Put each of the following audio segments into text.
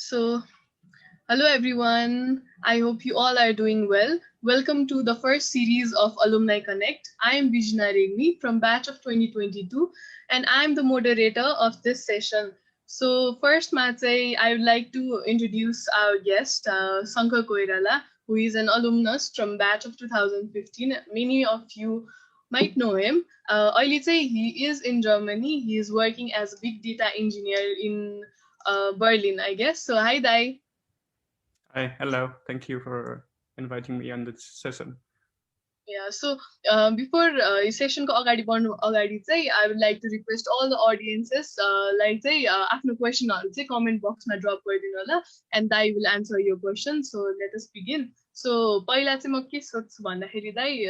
So, hello everyone. I hope you all are doing well. Welcome to the first series of Alumni Connect. I am Bijna Regni from batch of 2022 and I am the moderator of this session. So, first, Matsai, I would like to introduce our guest, Shankar Koirala, who is an alumnus from batch of 2015. Many of you might know him. अहिले चाहिँ he is in Germany. He is working as a big data engineer in Berlin, I guess. So, hi, Dai. Hi, hello. Thank you for inviting me on this session. Yeah, so before session ko agadi बढ्नु अगाडि चाहिँ I would like to request all the audiences like चाहिँ आफ्नो क्वेसनहरु चाहिँ comment बक्समा drop गरिदिनु होला and Dai will answer your question. So let us begin. So पहिला चाहिँ म के सोच्छु भन्दाखेरि दाइ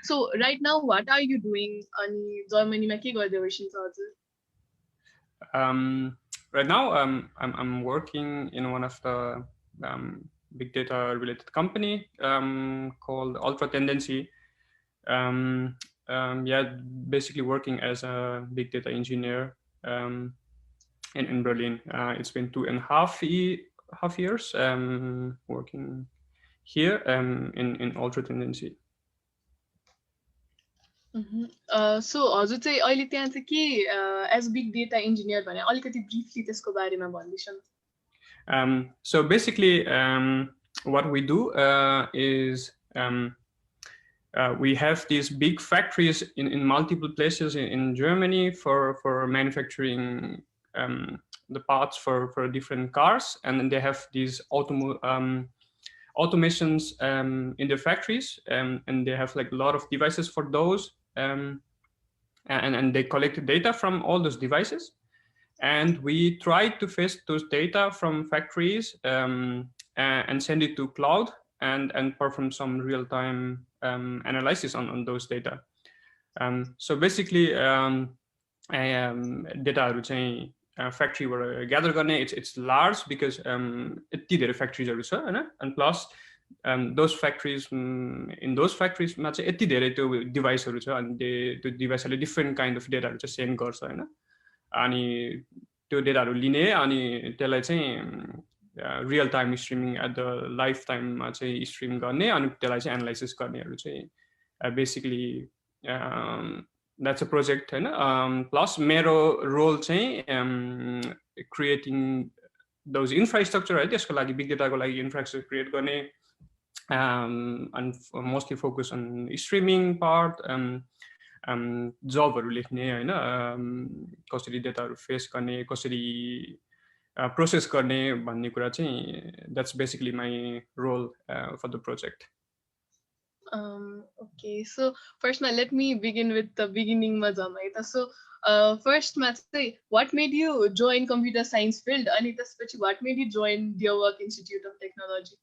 so right now what are you doing अनि जर्मनीमा के गर्दै बसिन्छ हजुर? Right now, I'm working in one of the big data related company called Ultra Tendency. Yeah, basically working as a big data engineer in Berlin. It's been 2.5 years working here in Ultra Tendency. सो हजुर चाहिँ अहिले त्यहाँ चाहिँ के as big data engineer भने अलिकति briefly त्यसको बारेमा भनिदिनुहोस्। So basically, what we do is we have these big factories in multiple places in Germany for manufacturing the parts for different cars, and then they have these automations in the factories, and they have like a lot of devices for those, and they collect data from all those devices, and we try to fetch those data from factories and send it to cloud and perform some real-time analysis on those data. So basically, data चाहिँ factory where gather गर्ने it's large because यति धेरै factories हरू छ हैन, and plus those factories in those factories मा चाहिँ यति धेरै त्यो device हरू छ अनि त्यो device हरूले different kind of data हरू चाहिँ send गर्छ हैन, अनि त्यो डेटाहरू लिने अनि त्यसलाई चाहिँ real time streaming at the life टाइममा चाहिँ स्ट्रिम गर्ने अनि त्यसलाई चाहिँ एनालाइसिस गर्नेहरू चाहिँ बेसिकली द्याट्स अ प्रोजेक्ट हैन। प्लस मेरो रोल चाहिँ क्रिएटिङ दोज इन्फ्रास्ट्रक्चर है, त्यसको लागि बिग डेटाको लागि इन्फ्रास्ट्रक्चर क्रिएट गर्ने and mostly focus on streaming part, जबहरू लेख्ने हैन, कसरी डेटाहरू फेस गर्ने, कसरी प्रोसेस गर्ने भन्ने कुरा चाहिँ that's basically my role for the project. Okay, so first let me begin with the beginning ma जाऊँ है त. So first मा चाहिँ what made you join computer science field अनि त्यसपछि what made you join Deerwork Institute of Technology?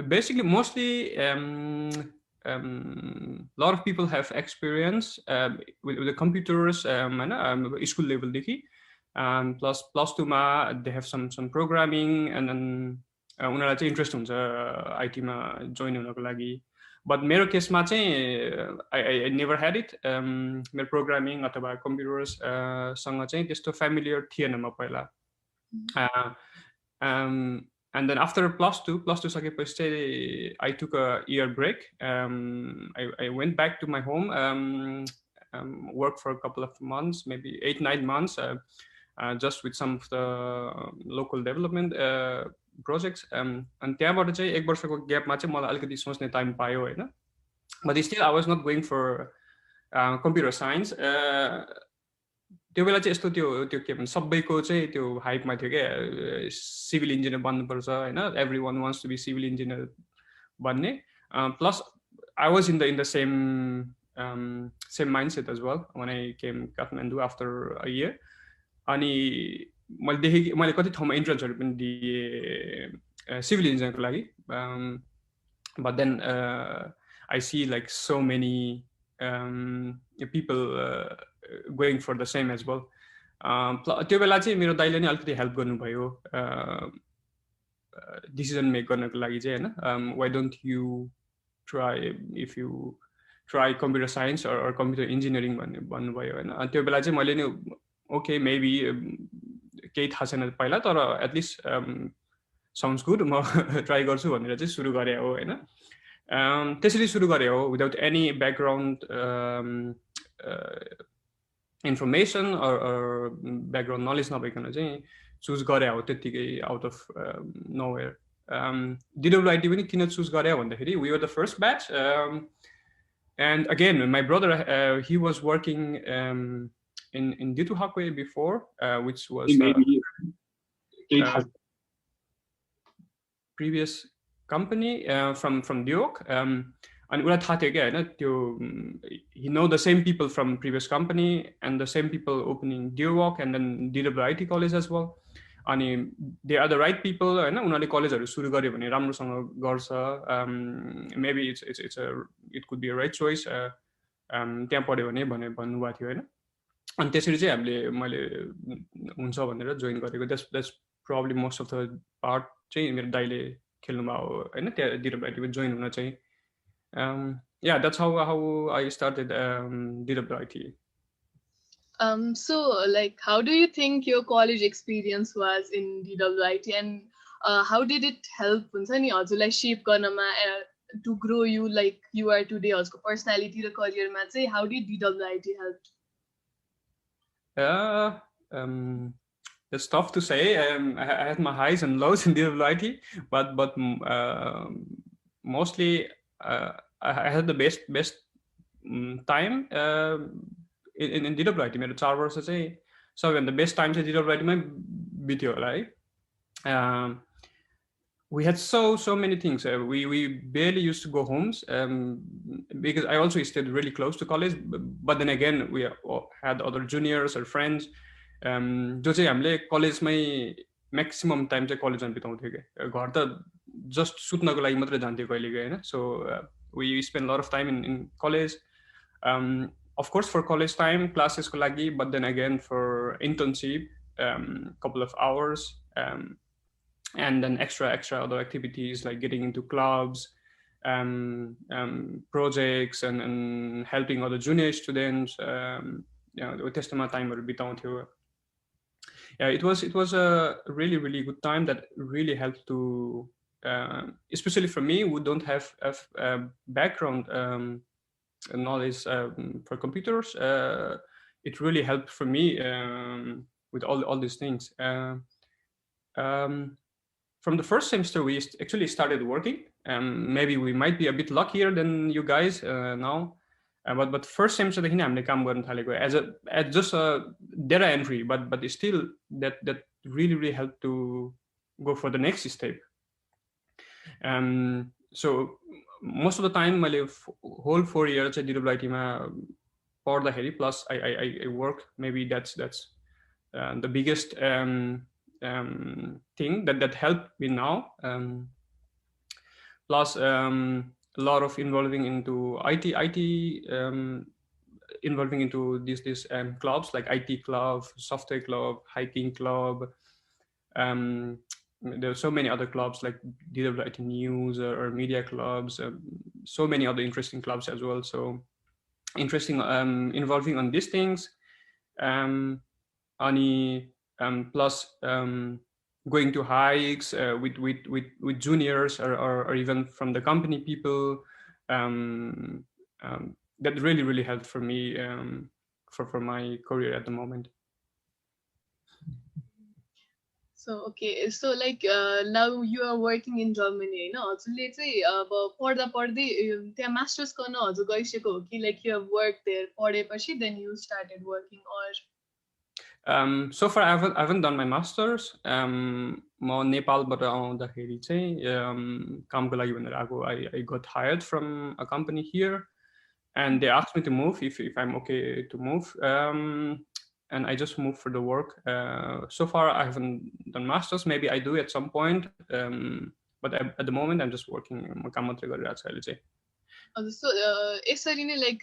Basically, mostly a lot of people have experience with the computers school level देखि, plus 2 मा they have some programming and then उनीहरूलाई चाहिँ interest हुन्छ आइटीमा join हुनको लागि, but मेरो केसमा चाहिँ आई नेभर ह्याड इट। मेरो प्रोग्रामिङ अथवा कम्प्युटर्स सँग चाहिँ त्यस्तो फ्यामिलियर थिएन म पहिला। And then after plus two sakeपछि I took a year break. I went back to my home, worked for a couple of months, maybe 8-9 months, just with some of the local development projects. And त्यहाँबाट चाहिँ 1 वर्षको ग्यापमा चाहिँ मलाई अलिकति सोच्ने time पायो हैन, but still I was not going for computer science. त्यो बेला चाहिँ यस्तो त्यो के भन्छ सबैको चाहिँ त्यो हाइपमा थियो के सिभिल इन्जिनियर बन्नुपर्छ हैन, everyone wants to be civil engineer भन्ने, plus I was in the same mindset as well when I came Kathmandu after a year. अनि मैले देखेँ मैले कति ठाउँमा इन्ट्रेन्सहरू पनि दिएँ सिभिल इन्जिनियरको लागि, but then I see like so many people going for the same as well. त्यो बेला चाहिँ मेरो दाइले नि अलिकति हेल्प गर्नुभयो डिसिजन मेक गर्नको लागि चाहिँ हैन, why don't you try if you try computer science or computer engineering भन्नुभयो हैन। त्यो बेला चाहिँ मैले नि okay, maybe केही थाहा छैन पहिला तर एटलिस्ट साउन्ड्स गुड म ट्राई गर्छु भनेर चाहिँ सुरु गरे हो होइन त्यसरी सुरु गरे हो without any background information background knowledge नभइकन चाहिँ चुज गरे हो त्यत्तिकै आउट अफ नोवेयर डिडब्लुआइटी पनि किन चुज गरे भन्दाखेरि we were the first batch and again my brother he was working in Ditu Hakwe before which was previous company from Duke and उसलाई थाहा थियो क्या होइन त्यो he know the same people from previous company and the same people opening Duke and then DWIT college as well अनि they are the right people होइन उनीहरूले कलेजहरू सुरु गर्यो भने राम्रोसँग गर्छ maybe it could be a right choice त्यहाँ पढ्यो भने भन्नुभएको थियो होइन अनि त्यसरी चाहिँ हामीले मैले हुन्छ भनेर जोइन गरेको that's problem most of the part चाहिँ मेरो दाइले खेल्नुभयो होइन त्यहाँ डिडब्लुआइटीमा जोइन हुन चाहिँ yeah that's how I started DWIT. So like how do you think your college experience was in DWIT and how did it help हुन्छ नि हजुरलाई shape गर्नमा to grow you like you are today हजुरको personality र career मा चाहिँ how did DWIT help? It's tough to say. I had my highs and lows in DWIT, but mostly I had the best time in DWIT. मेरो 4 वर्ष चाहिँ सबैभन्दा best time चाहिँ DWIT मै बित्यो होला है. We had so many things. We barely used to go homes because I also stayed really close to college. But then again, we had other juniors or friends. जो चाहिँ हामीले कलेजमै maximum time चाहिँ कलेजमा बिताउँथ्यो क्या घर त जस्ट सुत्नको लागि मात्रै जान्थ्यो कहिलेकै होइन so we spend lot of time in college of course for college time classes ko lagi but then again for internship couple of hours and then extra other activities like getting into clubs projects and helping other junior students त्यस्तोमा टाइमहरु बिताउँथ्यो. Yeah, it was a really good time that really helped to especially for me who don't have background knowledge for computers. It really helped for me with all these things. From the first semester we actually started working. Maybe we might be a bit luckier than you guys now. But first semester देखि नै हामीले काम गर्न थालेको as just a data entry but still that really helped to go for the next step. So most of the time मैले whole 4 years चाहिँ DWIT मा पढ्दाखेरि plus I work. Maybe that's the biggest thing that helped me now. Plus a lot of involving into IT involving into these clubs like IT club, software club, hiking club. There are so many other clubs like DWIT News or media clubs, so many other interesting clubs as well. So interesting involving on these things. Plus going to hikes with juniors or even from the company people. That really helped for me for my career at the moment. So okay, so like now you are working in Germany, no? हजुरले चाहिँ अब पढ्दा पढ्दै त्यहाँ masters गर्न हजुर गइसक्यो हो कि like you have worked there पढेपछि then you started working or so far I haven't done my masters. म नेपालबाट आउँदाखेरि चाहिँ कामको लागि भनेर आएको. I got hired from a company here and they asked me to move if I'm okay to move. And I just moved for the work. So far I haven't done masters. Maybe I do at some point. But at the moment I'm just working. म काम मात्रै गरिरहेको छु अहिले चाहिँ. So यसरी नै like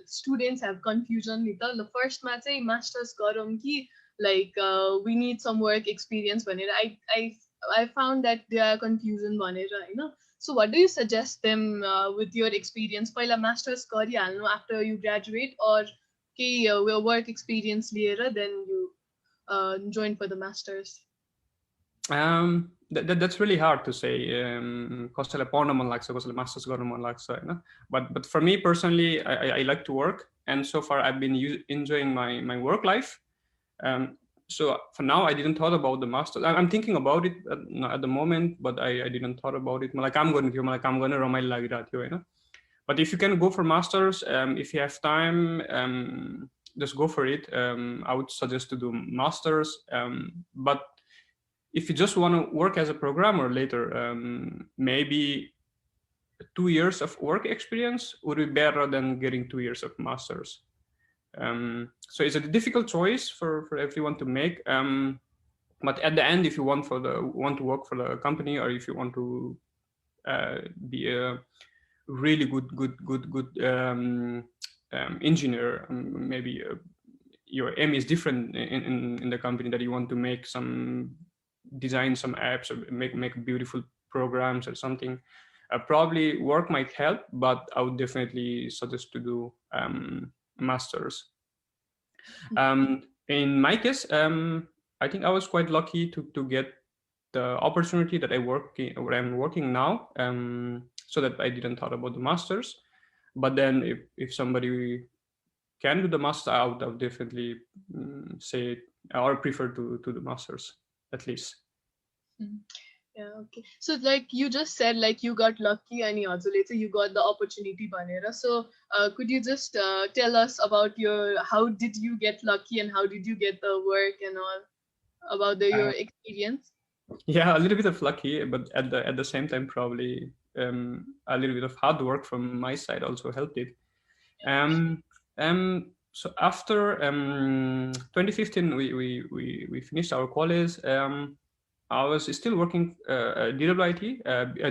students have confusion नि त ल फर्स्टमा चाहिँ मास्टर्स गरौँ कि like we need some work experience भनेर I found that they are confusion भनेर हैन. So what do you suggest them with your experience पहिला masters गरिहाल्नु after you graduate or केही work experience लिएर then you join for the masters? That's really hard to say. कसैलाई पढ्न मन लाग्छ, कसैलाई masters गर्न मन लाग्छ हैन. But for me personally, I like to work, and so far I've been enjoying my work life. So for now, I didn't thought about the masters. I'm thinking about it at the moment, but I didn't thought about it. मलाई काम गर्ने थियो, मलाई काम गर्न रमाइलो लागिरहेको थियो हैन. But if you can go for masters, if you have time, just go for it. I would suggest to do masters. But if you just want to work as a programmer later, maybe 2 years of work experience would be better than getting 2 years of masters. So it's a difficult choice for everyone to make. But at the end, if you want to work for the company, or if you want to be a really good engineer, maybe your aim is different in the company, that you want to make design some apps or make beautiful programs or something. Probably work might help, but I would definitely suggest to do masters. In my case, I think I was quite lucky to get the opportunity that where I'm working now, so that I didn't thought about the masters. But then if somebody can do the master, I would definitely say or prefer to the masters at least. Yeah, okay. So like you just said, like you got lucky and you got the opportunity banera. So could you just tell us about how did you get lucky and how did you get the work and all about your experience? Yeah, a little bit of lucky, but at the same time, probably a little bit of hard work from my side also helped it. So after 2015, we finished our college. I was still working DWIT,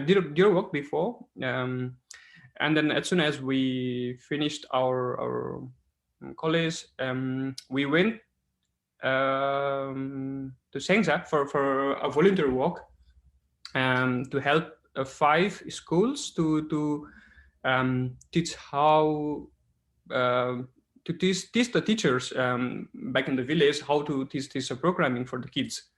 did work before, and then as soon as we finished our college, we went to Sengsa for a volunteer work, to help 5 schools to teach how to teach the teachers back in the village how to teach programming for the kids.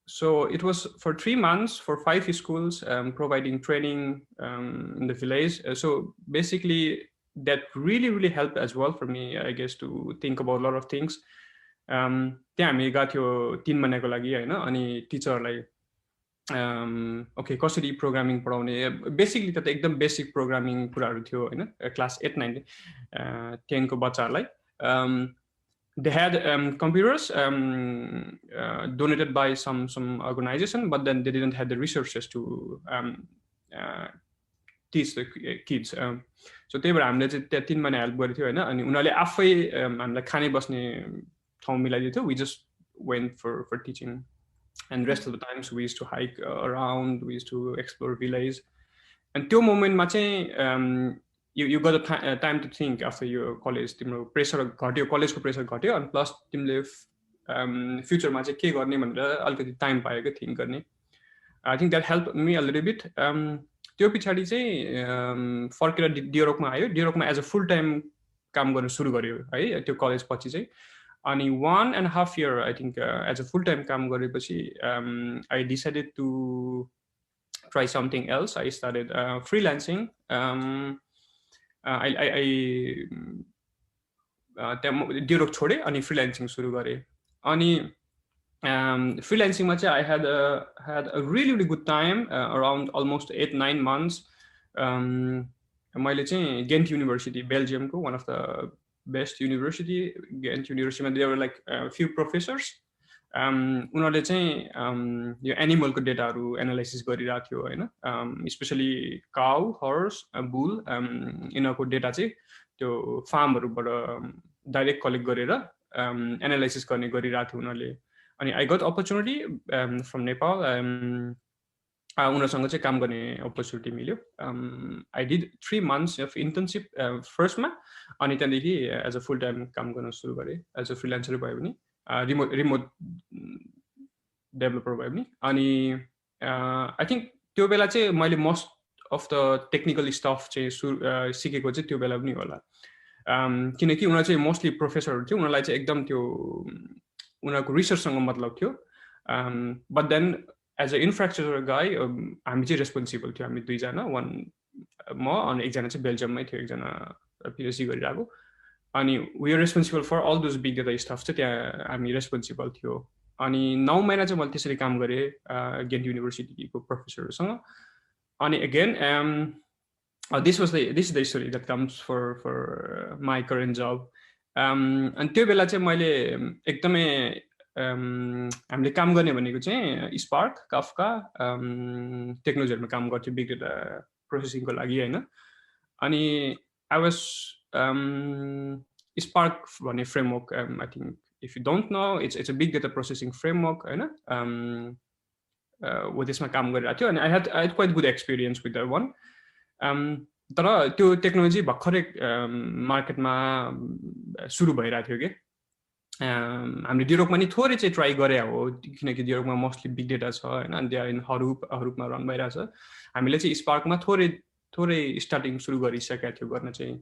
So it was for 3 months for 5 schools, providing training in the village. So basically that really helped as well for me, I guess, to think about a lot of things. त्यहाँ हामी गएको थियो 3 महिनाको लागि हैन, अनि टिचरलाई okay कसरी programming पढाउने, बेसिकली त एकदम बेसिक प्रोग्रामिङ कुराहरू थियो हैन, क्लास 8 9 10 को बच्चाहरूलाई. They had computers donated by some organization, but then they didn't have the resources to teach the kids. So त्यही भएर हामीले चाहिँ त्यहाँ 3 महिना हेल्प गरेको थियो हैन, अनि उनीहरूले आफै हामीलाई खाने बस्ने ठाउँ मिलाइदिएको थियो. We just went for teaching, and rest of the times we used to hike around, we used to explore village. And त्यो मोमेन्टमा चाहिँ you got a time to think after your college. तिम्रो प्रेसर घट्यो, कलेजको pressure घट्यो, अनि plus तिमीले फ्युचरमा चाहिँ के गर्ने भनेर अलिकति टाइम पायो के थिङ्क गर्ने. I think that help me a little bit. त्यो पछाडि चाहिँ फर्केर डिरोकमा आयो. डिरोकमा एज अ फुल टाइम काम गर्न सुरु गर्यो है त्यो कलेज पछि चाहिँ. अनि 1.5 year I think as a full time काम गरेपछि I decided to try something else. I started freelancing. डिरोक छोडेँ अनि फ्रिल्यान्सिङ सुरु गरेँ. अनि फ्रिल्यान्सिङमा चाहिँ I had a really good time, around almost 8-9 months. मैले चाहिँ गेन्ट युनिभर्सिटी, बेल्जियमको one of the best university, Ghent युनिभर्सिटीमा there were like few professors. उनीहरूले चाहिँ यो एनिमलको डेटाहरू एनालाइसिस गरिरहेको थियो होइन, स्पेसली काउ, हर्स, बुल, यिनीहरूको डेटा चाहिँ त्यो फार्महरूबाट डाइरेक्ट कलेक्ट गरेर एनालाइसिस गरिरहेको थियो उनीहरूले. अनि आई गट अपर्च्युनिटी फ्रम नेपाल. उनीहरूसँग चाहिँ काम गर्ने अपर्च्युनिटी मिल्यो. I did 3 months of internship फर्स्टमा, अनि त्यहाँदेखि एज अ फुल टाइम काम गर्न सुरु गरेँ एज अ फ्रिल्यान्सर भयो भने, रिमोट डेभलपर भयो भने. अनि आई थिङ्क त्यो बेला चाहिँ मैले most of the technical stuff चाहिँ सिकेको चाहिँ त्यो बेला पनि होला. किनकि उनीहरू चाहिँ मोस्टली प्रोफेसरहरू थियो, उनीहरूलाई चाहिँ एकदम त्यो उनीहरूको रिसर्चसँग मतलब थियो. But then as a infrastructure guy हामी चाहिँ रेस्पोन्सिबल थियो, हामी दुईजना, म अनि एकजना चाहिँ बेल्जियममै थियो, एकजना पिएचडी गरिरहेको. अनि we are responsible for all those big data stuff चाहिँ त्यहाँ हामी रेस्पोन्सिबल थियो. अनि 9 महिना चाहिँ मैले त्यसरी काम गरेँ गेन्ट युनिभर्सिटीको प्रोफेसरहरूसँग. अनि again this is the story that comes for my current job. अनि त्यो बेला चाहिँ मैले एकदमै हामीले काम गर्ने भनेको चाहिँ स्पार्क, काफका टेक्नोलोजीहरुमा काम गर्थ्यो बिग डेटा प्रोसेसिङको लागि हैन. अनि आई वाज स्पार्क भन्ने framework, I think if you don't know, it's a big data processing framework हैन. वो त्यसमा काम गरिरहेको थियो. अनि I had quite good experience with that one. तर त्यो टेक्नोलोजी भर्खरै मार्केटमा सुरु भइरहेको थियो कि हामीले डिरोकमा नि थोरै चाहिँ ट्राई गरे हो, किनकि डिरोकमा मोस्टली बिग डेटा छ हैन. अनि त्यहाँ इन हरूपमा रन भइरहेछ. हामीले चाहिँ स्पार्कमा थोरै स्टार्टिङ सुरु गरिसकेका थियो गर्न चाहिँ.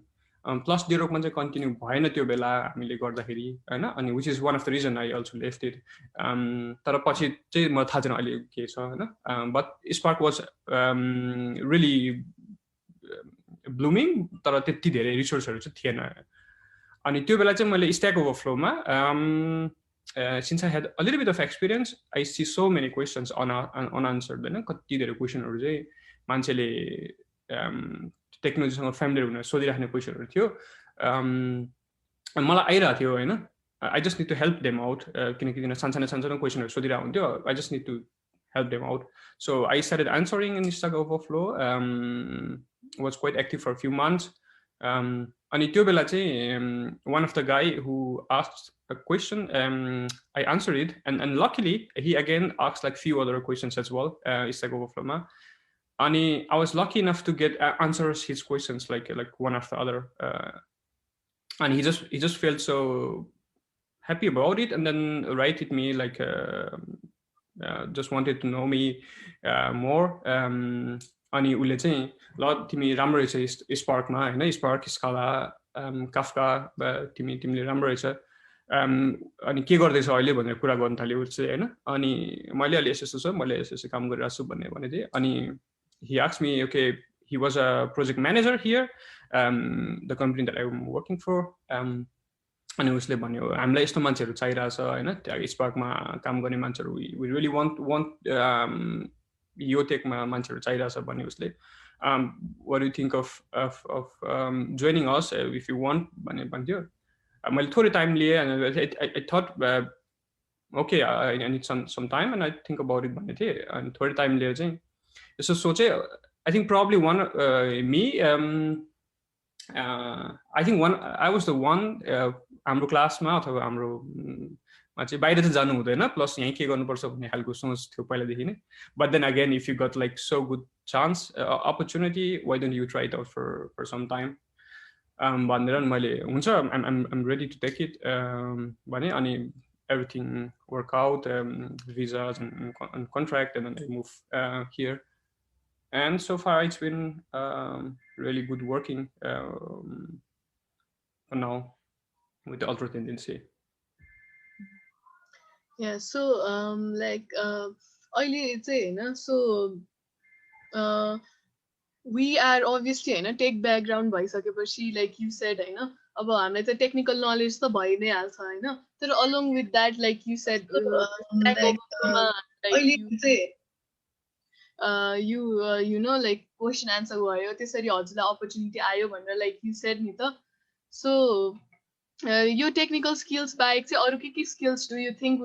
प्लस डिरोकमा चाहिँ कन्टिन्यू भएन त्यो बेला हामीले गर्दाखेरि हैन. अनि which is one of the reason I also left it. तर पछि चाहिँ म थाहा छैन अहिले के छ हैन. बट स्पार्क वाज रियली ब्लुमिङ, तर त्यति धेरै रिसोर्सहरू चाहिँ थिएन. अनि त्यो बेला चाहिँ मैले स्ट्याक ओभरफ्लोमा since I had a little bit of experience, I see so many questions unanswered हैन. कति धेरै क्वेसनहरू चाहिँ मान्छेले टेक्नोलोजीसँग फ्यामिलियर हुन सोधिराख्ने क्वेसनहरू थियो. मलाई आइरहेको थियो हैन. I just need to help them out, किनकि तिनीहरू सानो क्वेसनहरू सोधिरहेको हुन्थ्यो. I just need to help them out. So I started answering in Stack Overflow, was quite active for a few months. And त्यो बेला चाहिँ one of the guy who asked a question, I answered it, and luckily he again asked like few other questions as well, Stack Overflow ma. And I was lucky enough to get answers his questions like one after the other, and he just felt so happy about it, and then writed me like just wanted to know me more. अनि उसले चाहिँ ल तिमी राम्रो रहेछ स्पार्कमा हैन, spark, स्काला, Kafka, तिमीले राम्रो रहेछ, अनि के गर्दैछ अहिले भनेर कुरा गर्न थाल्यो उसले हैन. अनि मैले अलि यसो छ, मैले यसो काम गरिरहेको छु भन्ने थिएँ. अनि he asked me, okay, he was a project manager here, the company that I'm working for. अनि उसले भन्यो हामीलाई यस्तो मान्छेहरू चाहिरहेछ हैन, त्यहाँ स्पार्कमा काम गर्ने मान्छेहरू, वी रियली वान्ट यो टेकमा मान्छेहरू चाहिरहेछ भन्यो उसले. What do you think of joining us if you want भन्ने भन्थ्यो. मैले थोरै टाइम लिएँ, I thought okay I need some time and I think about it भन्ने थिएँ. अनि थोरै टाइम लिएर चाहिँ यसो सोचेँ. I think probably want me I think I was the one हाम्रो क्लासमा अथवा हाम्रोमा चाहिँ बाहिर चाहिँ जानु हुँदैन, प्लस यहीँ के गर्नुपर्छ भन्ने खालको सोच थियो पहिलादेखि नै. But then again if you got like so good chance opportunity, why don't you try it out for some time भनेर मैले हुन्छ आइम रेडी टु टेक इट भने. अनि everything work out, visas and contract, and then I move here. And so far it's been really good working for now with the ultra tendency. Yeah, so like अहिले चाहिँ हैन, so we are obviously हैन tech background भइसकेपछि like you said हैन, अब हामीलाई चाहिँ technical knowledge त भइ नै हाल्छ हैन. तर along with that like you said अहिले चाहिँ you know like question answer भयो, त्यसरी हजुरलाई अपर्च्युनिटी आयो भनेर लाइक यु सेड नि त. सो यो टेक्निकल स्किल्स बाहेक चाहिँ अरू के skills do you think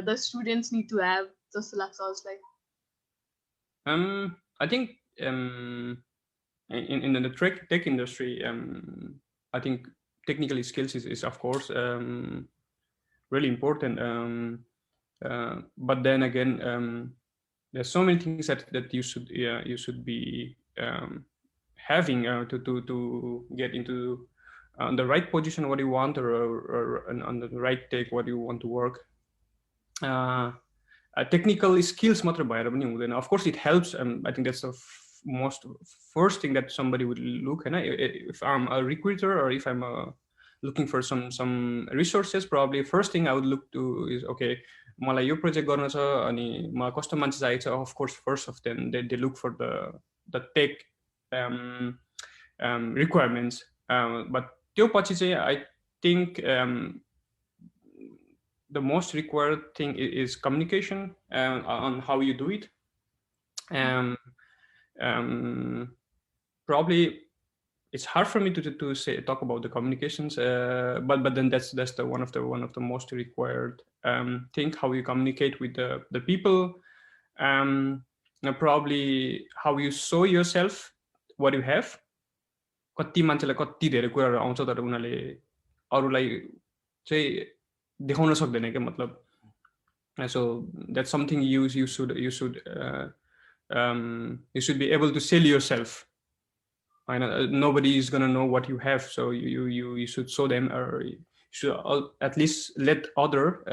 the students need to have जस्तो लाग्छ हजुरलाई? I think in the tech industry, I think technical skills is of course really important, but then again there's so many things that you should be having to get into the right position what you want, or on the right take what you want to work. Technical skills matra bhayera pani hudaina. Of course it helps. I think that's the most first thing that somebody would look. If I'm a recruiter or if I'm a looking for some resources, probably first thing I would look to is, okay, मलाई यो project गर्न छ अनि मलाई कस्तो मान्छे चाहिएको छ. Of course, first of them they look for the tech requirements, but त्यो पछि चाहिँ I think the most required thing is communication on how you do it. Probably it's hard for me to say talk about the communications, but then that's the one of the most required thing, how you communicate with the people. Probably how you show yourself what you have. कति मान्छेलाई कति धेरै कुराहरू आउँछ तर उनीहरूले अरूलाई चाहिँ देखाउन सक्दैन के मतलब. So that's something you should be able to sell yourself. I know nobody is gonna know what you have, so you should show them, or you should at least let other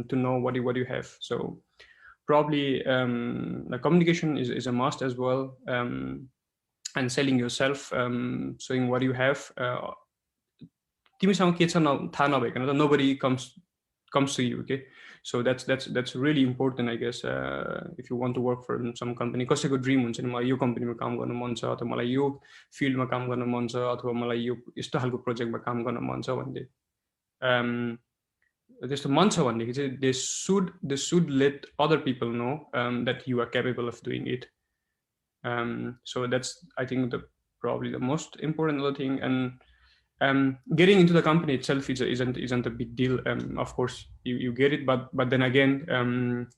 to know what you have. So probably the communication is a must as well, and selling yourself, showing what you have. तिमीसँग के छ थाहा नभइकन त nobody comes to you, okay? So that's really important, I guess, if you want to work for some company. कसैको dream हुन्छ नि मलाई यो कम्पनीमा काम गर्न मन छ, अथवा मलाई यो फिल्डमा काम गर्न मन छ, अथवा मलाई यो यस्तो खालको प्रोजेक्टमा काम गर्न मन छ भन्ने त्यस्तो मन छ भनेदेखि चाहिँ they should let other people know that you are capable of doing it. So that's, I think, probably the most important other thing. And getting into the company itself isn't a big deal. Of course, you get it, but then again,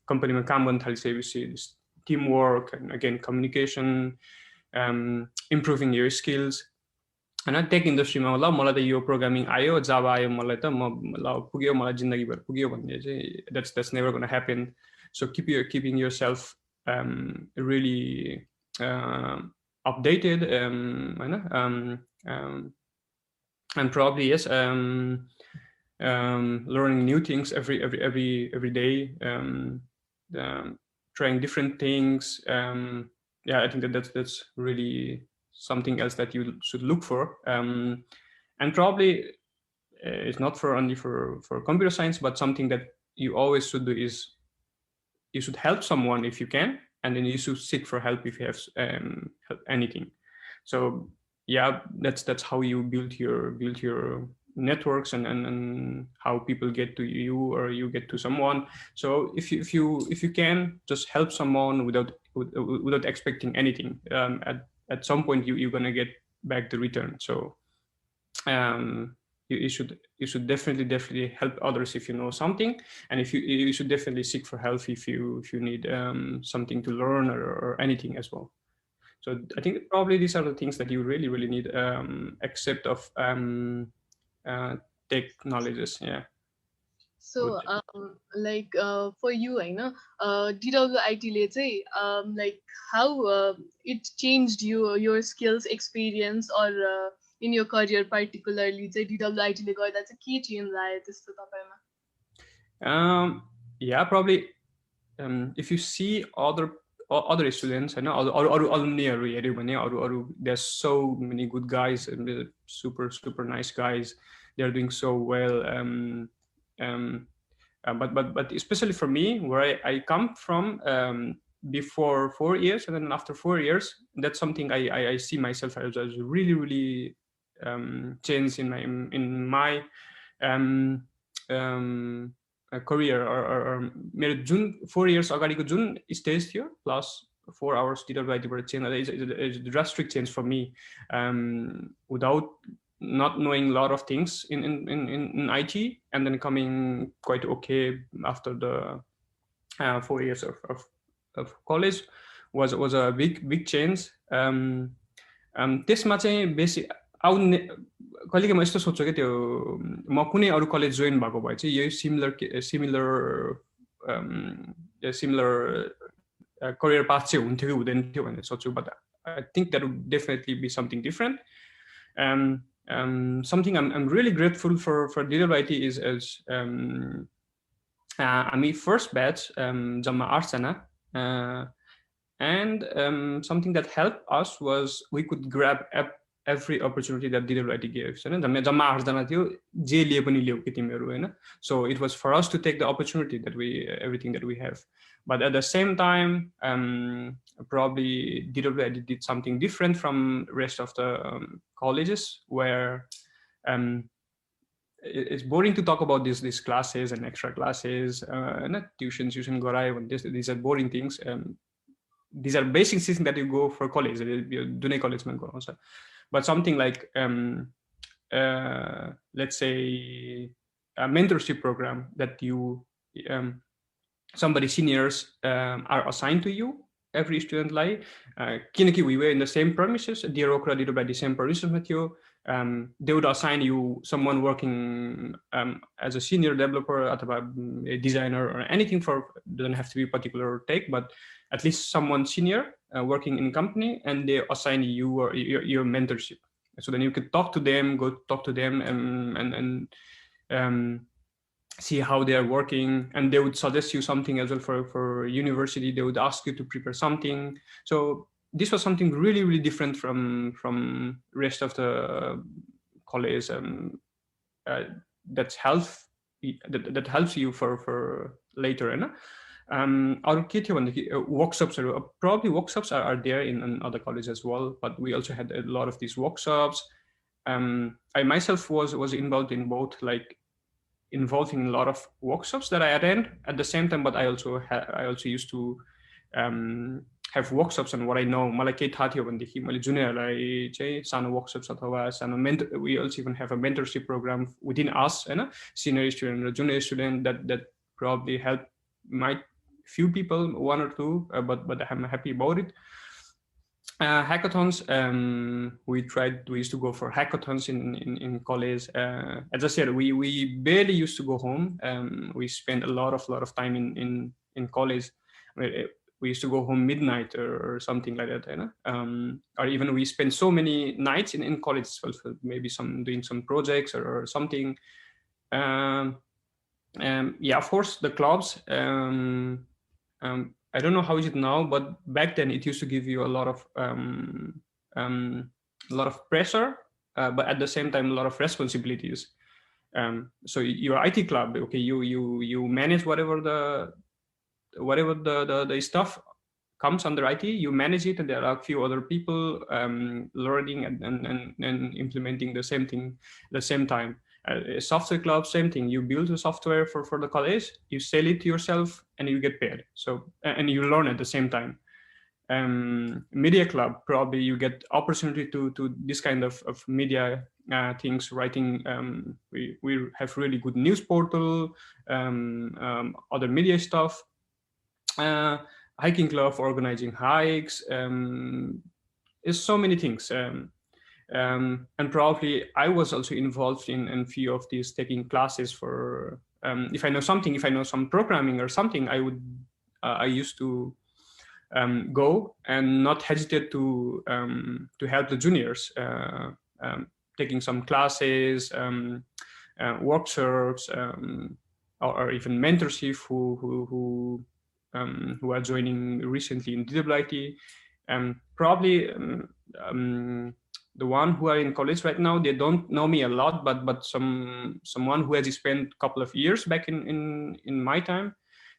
company में काम गर्न थालिसकेपछि teamwork, and again communication, improving your skills. And tech इन्डस्ट्रीमा ल मलाई त यो programming आयो, जावा आयो, मलाई त म ल पुग्यो, मलाई जिन्दगीभर पुग्यो भन्ने चाहिँ that's never going to happen. So keeping yourself really updated, and probably yes, learning new things every day, trying different things. Yeah, I think that's really something else that you should look for. And probably it's not only for computer science, but something that you always should do is you should help someone if you can, and then you should seek for help if you have anything. So yeah, that's how you build your networks, and how people get to you or you get to someone. So if you can just help someone without expecting anything, at some point you're gonna get back the return. So you should definitely help others if you know something, and if you should definitely seek for help if you need something to learn or anything as well. So I think probably these are the things that you really need, except of tech knowledges. Yeah. So like for you, I know DWIT ले चाहिँ like how it changed your skills, experience, or in your career particularly चाहिँ DWIT ले गर्दा चाहिँ के change आयो त्यस्तो तपाईमा? Yeah, probably if you see other students, I know other alumni हेर्यो भने there's so many good guys and super nice guys. They're doing so well. But especially for me, where I come from, before 4 years and then after 4 years, that's something I see myself as really change in my career, or मेरो जुन 4 years अगाडिको जुन stage थियो plus 4 hours DWIT change is a drastic change for me, without not knowing a lot of things in IT, and then coming quite okay after the 4 years of college was a big change. त्यसमा चाहिँ बेसी कहिलेकाहीँ म यस्तो सोच्छु कि त्यो म कुनै अरू कलेज जोइन भएको भए चाहिँ यही सिमिलर करियर पाथ चाहिँ हुन्थ्यो कि हुँदैन थियो भनेर सोच्छु. But I think that would definitely be something different. Something I'm really grateful for DWIT is हामी first batch जम्मा 8 जना, and something that helped us was we could grab every opportunity that DWIT gives. जम्मा 8 जना थियो, जे लिए पनि ल्याऊ कि तिमीहरू हैन. So it was for us to take the opportunity that everything that we have. But at the same time, probably DWIT did something different from rest of the colleges, where it's boring to talk about these classes and extra classes, not tuition garai, these are boring things. These are basic things that you go for college, dunai college ma garaउँछ. But something like let's say a mentorship program that you somebody seniors are assigned to you, every student लाई, किनकि we were in the same premises, DRO raw DWI the same premises मा थियो. They would assign you someone working as a senior developer अथवा a designer or anything, for doesn't have to be a particular take, but at least someone senior working in company, and they assign you or your mentorship. So then you could talk to them, go talk to them, and see how they are working, and they would suggest you something as well for university. They would ask you to prepare something. So this was something really, really different from rest of the college, that helps you for later. अरू के थियो भन्दाखेरि वर्कसप्सहरू, probably workshops are there in other colleges as well, but we also had a lot of these workshops. I myself was involved in both, like involved in a lot of workshops that I attend at the same time, but I also used to have workshops on what I know. मलाई केही थाहा थियो भनेदेखि मैले जुनियरहरूलाई चाहिँ सानो workshops अथवा सानो mentor, we also even have a mentorship program within us, हैन, senior student or junior student, that probably help my few people, one or two, but I'm happy about it. Hackathons, we used to go for hackathons in college. As I said, we barely used to go home. We spent a lot of time in college. We used to go home midnight or something like that, or even we spent so many nights in college as well, for maybe doing some projects or something. Yeah, of course, the clubs. I don't know how is it now, but back then it used to give you a lot of pressure, but at the same time a lot of responsibilities. So your IT club, okay, you manage whatever the stuff comes under IT, you manage it, and there are a few other people learning and implementing the same thing at the same time. A software club, same thing. You build a software for the college, you sell it to yourself, and you get paid. So, and you learn at the same time. Media club, probably you get opportunity to this kind of media things, writing. We have really good news portal, other media stuff. Hiking club, organizing hikes. There's so many things. And probably I was also involved in a few of these, taking classes for, if I know some programming or something, I used to go and not hesitate to help the juniors, taking some classes, workshops, or even mentorship who are joining recently in DWIT. Probably the one who are in college right now, they don't know me a lot, but someone who has spent a couple of years back in my time,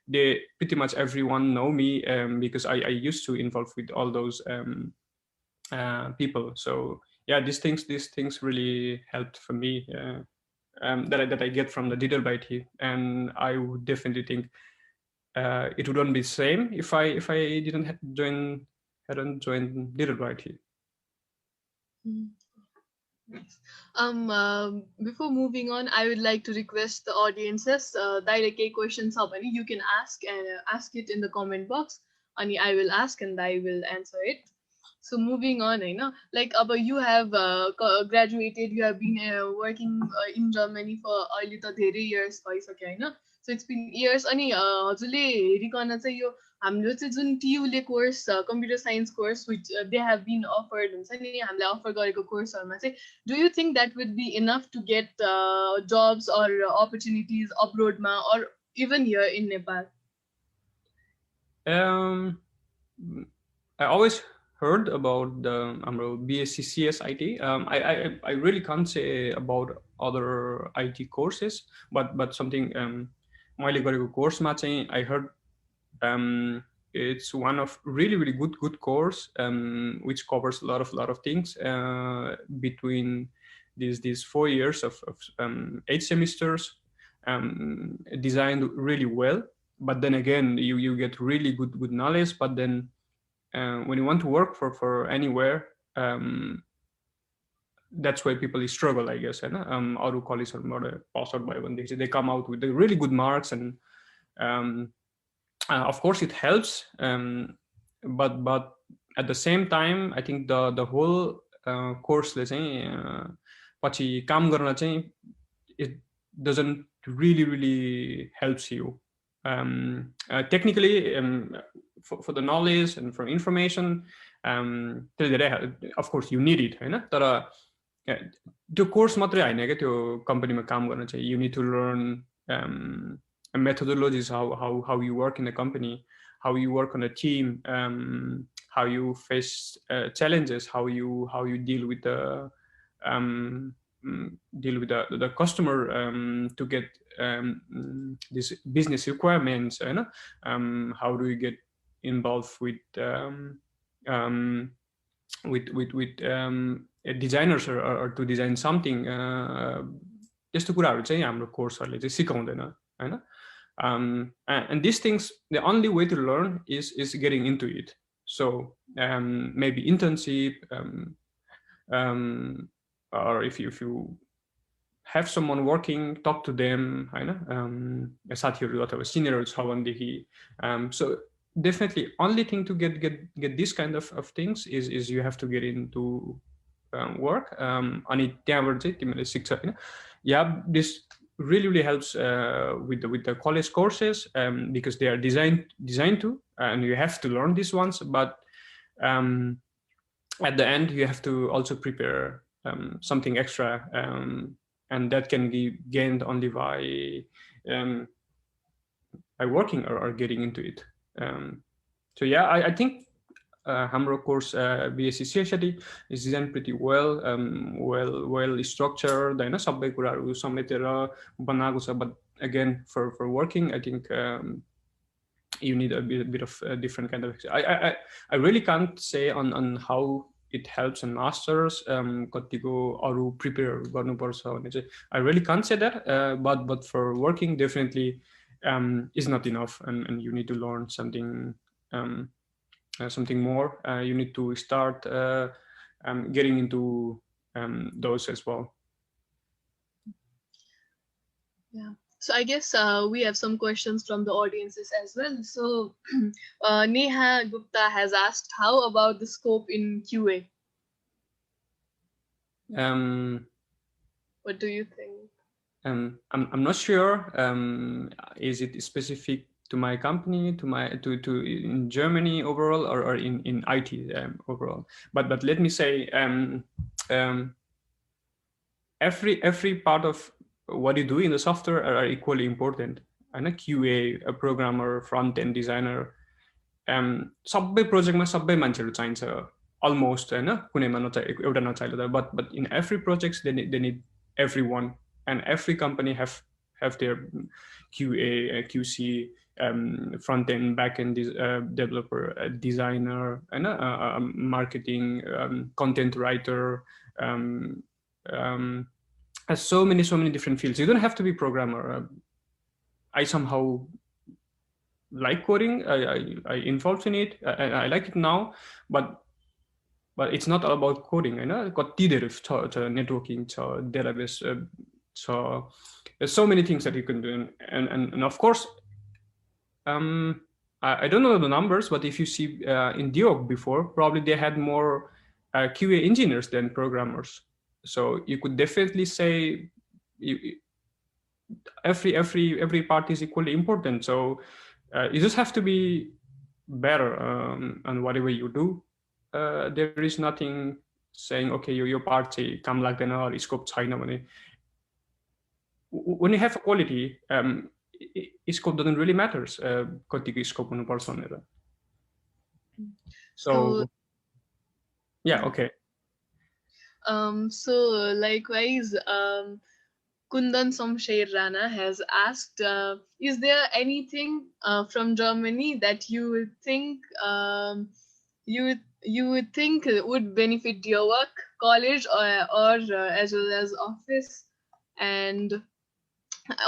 they pretty much everyone know me, because I used to involve with all those people. So yeah, these things really helped for me, that I get from the DWIT, and I would definitely think it wouldn't be the same if I hadn't joined DWIT. Before moving on, I would like to request the audiences, direct questions, you can ask it in the comment box, and I will ask and I will answer it. So moving on, like you have graduated, you have been working in Germany for a little years, so it's been years. अनि हजुरले हेरिकन चाहिँ यो हाम्रो चाहिँ जुन टियुले course, computer science course, which they have been offered हुन्छ नि, हामीलाई अफर गरेको कोर्सहरूमा चाहिँ, do you think that would be enough to get jobs or opportunities अब्रोडमा, or even here in Nepal? I always heard about the BSc CS IT. I really can't say about other IT courses, but something मैले गरेको कोर्समा चाहिँ I heard it's one of really good course which covers a lot of things between these 4 years of 8 semesters, designed really well. But then again, you get really good knowledge. But then when you want to work for anywhere, that's why people struggle, I guess. अरू कलेजहरूबाट pass out भयो भनेदेखि they come out with the really good marks, and of course it helps, but at the same time I think the whole course ले चाहिँ पछि काम गर्न चाहिँ it doesn't really helps you technically, for the knowledge and for information. Of course you need it हैन, तर त्यो course मात्रै हैन के त्यो कम्पनीमा काम गर्न चाहिँ you need to learn methodologies, how you work in a company, how you work on a team, how you face challenges, how you deal with the customer to get these business requirements, how do you get involved with designers or to design something. त्यस्तो कुराहरु चाहिँ हाम्रो कोर्सहरुले चाहिँ सिकाउँदैन हैन. And these things, the only way to learn is getting into it. So maybe internship, or if you have someone working, talk to them, हैन. साथीहरु अथवा सिनियरहरु छ भनेदेखि. So definitely only thing to get this kind of things is you have to get into work. अनि त्यहाँबाट चाहिँ तिमीले सिक्छ हैन. Yeah, this really helps with the college courses, because they are designed to, and you have to learn these ones. But at the end, you have to also prepare something extra, and that can be gained only by working or getting into it. So yeah, I think हाम्रो course BSc CSIT is designed pretty well, well structured, हैन. सबै कुराहरु समेटेर बनाएको छ. But again, for working, I think you need a bit of a different kind of. I really can't say on how it helps in masters. कतिको अरु prepare गर्नुपर्छ भने चाहिँ I really can't say that. But for working, definitely is not enough, and you need to learn something. Something more. You need to start getting into those as well. Yeah. So I guess we have some questions from the audiences as well. So Neha Gupta has asked, how about the scope in QA? What do you think? I'm not sure. Is it specific to my company, to in Germany overall, or in IT overall? But let me say, every part of what you do in the software are equally important. And a QA, a programmer, front-end designer, सबै प्रोजेक्टमा सबै मान्छेहरु चाहिन्छ almost, हैन. कुनैमा एउटा नचाहिँदा, but in every projects they need everyone, and every company have their QA, QC, front-end, back-end developer, designer, and marketing, content writer, has so many different fields. You don't have to be programmer. I somehow like coding. I involved in it. I like it now, but it's not all about coding. कति धेरै छ networking, छ database, so there's so many things that you can do, and of course, I don't know the numbers, but if you see in Diog before, probably they had more QA engineers than programmers. So you could definitely say every part is equally important. So you just have to be better on whatever you do. There is nothing saying, okay, your part चाहिँ काम लाग्दैन or scope छैन भने. When you have quality, scope doesn't really matters. कतिको scope हुनुपर्छ भनेर. So Yeah, okay. So likewise, Kundan Somsher Rana has asked, is there anything from Germany that you would think you would think would benefit your work, college, or as well as office, and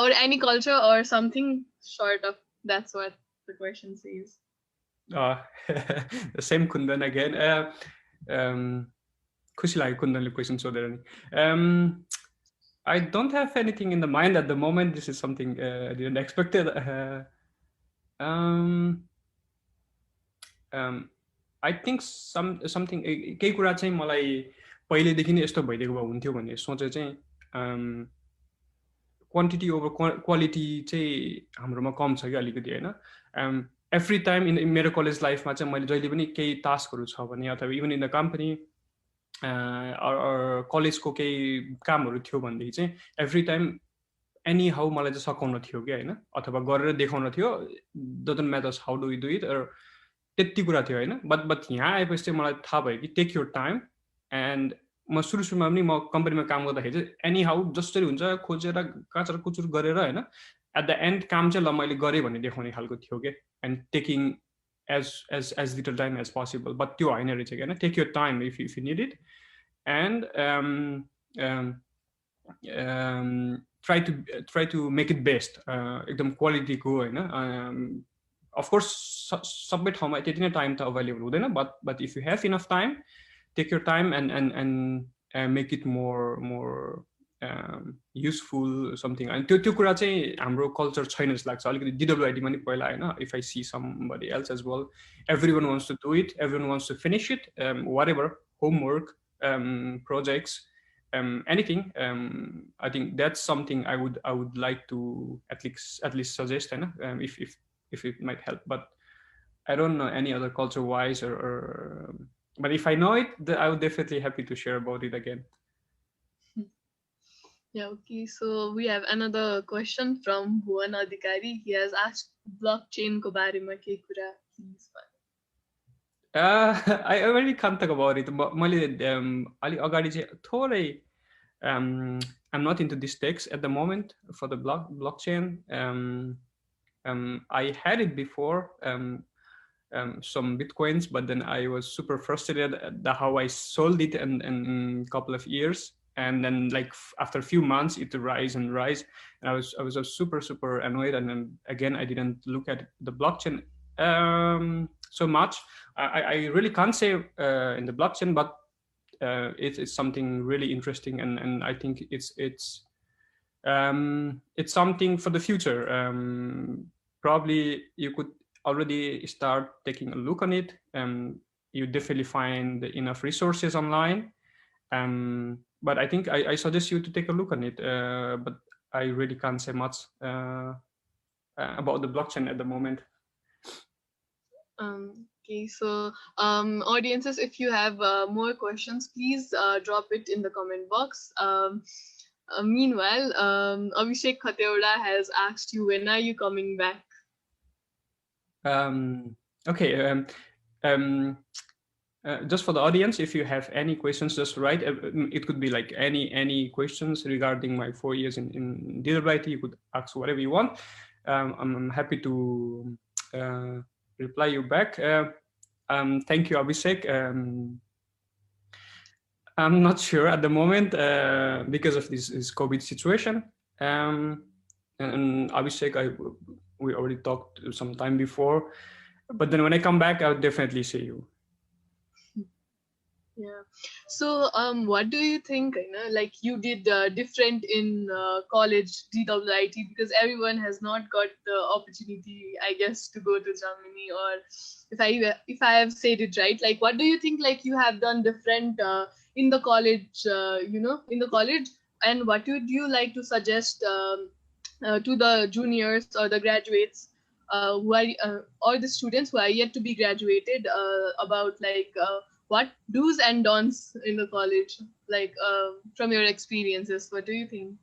or any culture or something short of that's what the question says. uh, the same Kundan again. Um, खुसी लाग्यो कुन्दनले question सोधेर नि. I don't have anything in the mind at the moment. This is something I didn't expect it. Um, um, I think something केही कुरा चाहिँ मलाई पहिलेदेखि नै यस्तो भइदिएको भए हुन्थ्यो भन्ने सोचे चाहिँ क्वान्टिटी ओभर क्वालिटी चाहिँ हाम्रोमा कम छ कि अलिकति होइन. एभ्री टाइम इन मेरो कलेज लाइफमा चाहिँ मैले जहिले पनि केही टास्कहरू छ भने अथवा इभन इन द कम्पनी कलेजको केही कामहरू थियो भनेदेखि चाहिँ एभ्री टाइम एनी हाउ मलाई चाहिँ सघाउन थियो कि होइन, अथवा गरेर देखाउन थियो. Doesn't matters how do do it, त्यति कुरा थियो होइन. बट यहाँ आएपछि चाहिँ मलाई थाहा भयो कि टेक योर टाइम. एन्ड म सुरुमा पनि म कम्पनीमा काम गर्दाखेरि चाहिँ एनी हाउ जसरी हुन्छ खोजेर काचर कुचुर गरेर होइन, एट द एन्ड काम चाहिँ ल मैले गरेँ भन्ने देखाउने खालको थियो कि. And taking as little time as possible. But त्यो होइन रहेछ कि होइन. Take your time if you need it. And try to make it best. एकदम क्वालिटीको होइन. अफकोर्स सबै ठाउँमा त्यति नै टाइम त अभाइलेबल हुँदैन. But if you have enough time, take your time and make it more useful something. अनि त्यो कुरा चाहिँ हाम्रो कल्चर छैन जस्तो लाग्छ अलिकति डिडब्लुआइटीमा नि पहिला होइन. If I see somebody else as well, every one wants to do it, every one wants to finish it, whatever homework, projects, anything. I think that's something I would like to at least suggest, if it might help. But I don't know any other culture wise, or but if I know it, I would definitely happy to share about it again. Yeah, okay. So we have another question from Bhuvan Adhikari. He has asked blockchain ko barema ke kura, please. I already can't talk about it. मैले अलि अगाडि चाहिँ थोरै I'm not into this text at the moment for the blockchain. I had it before, some bitcoins, but then I was super frustrated at how I sold it in a couple of years. And then like after a few months it rise and rise, and I was super annoyed. And then again I didn't look at the blockchain so much. I really can't say in the blockchain, but it's something really interesting, and I think it's something for the future. Probably you could already start taking a look on it. You definitely find enough resources online. But I think I suggest you to take a look on it. But I really can't say much about the blockchain at the moment. Okay, so audiences, if you have more questions, please drop it in the comment box. Meanwhile, Abhishek Khateola has asked you, when are you coming back? Okay. Just for the audience, if you have any questions, just write. It could be like any questions regarding my 4 years in Deliberate. You could ask whatever you want. I'm happy to reply you back. Thank you, Abhishek. I'm not sure at the moment because of this COVID situation. And Abhishek, we already talked some time before. But then when I come back, I'll definitely see you. Yeah. So, what do you think? Like you did different in college DWIT, because everyone has not got the opportunity, I guess, to go to Germany. Or if I have said it right, like what do you think? Like you have done different in the college, in the college, and what would you like to suggest to the juniors or the graduates who are or the students who are yet to be graduated about like what do's and don'ts in the college, like from your experiences? What do you think?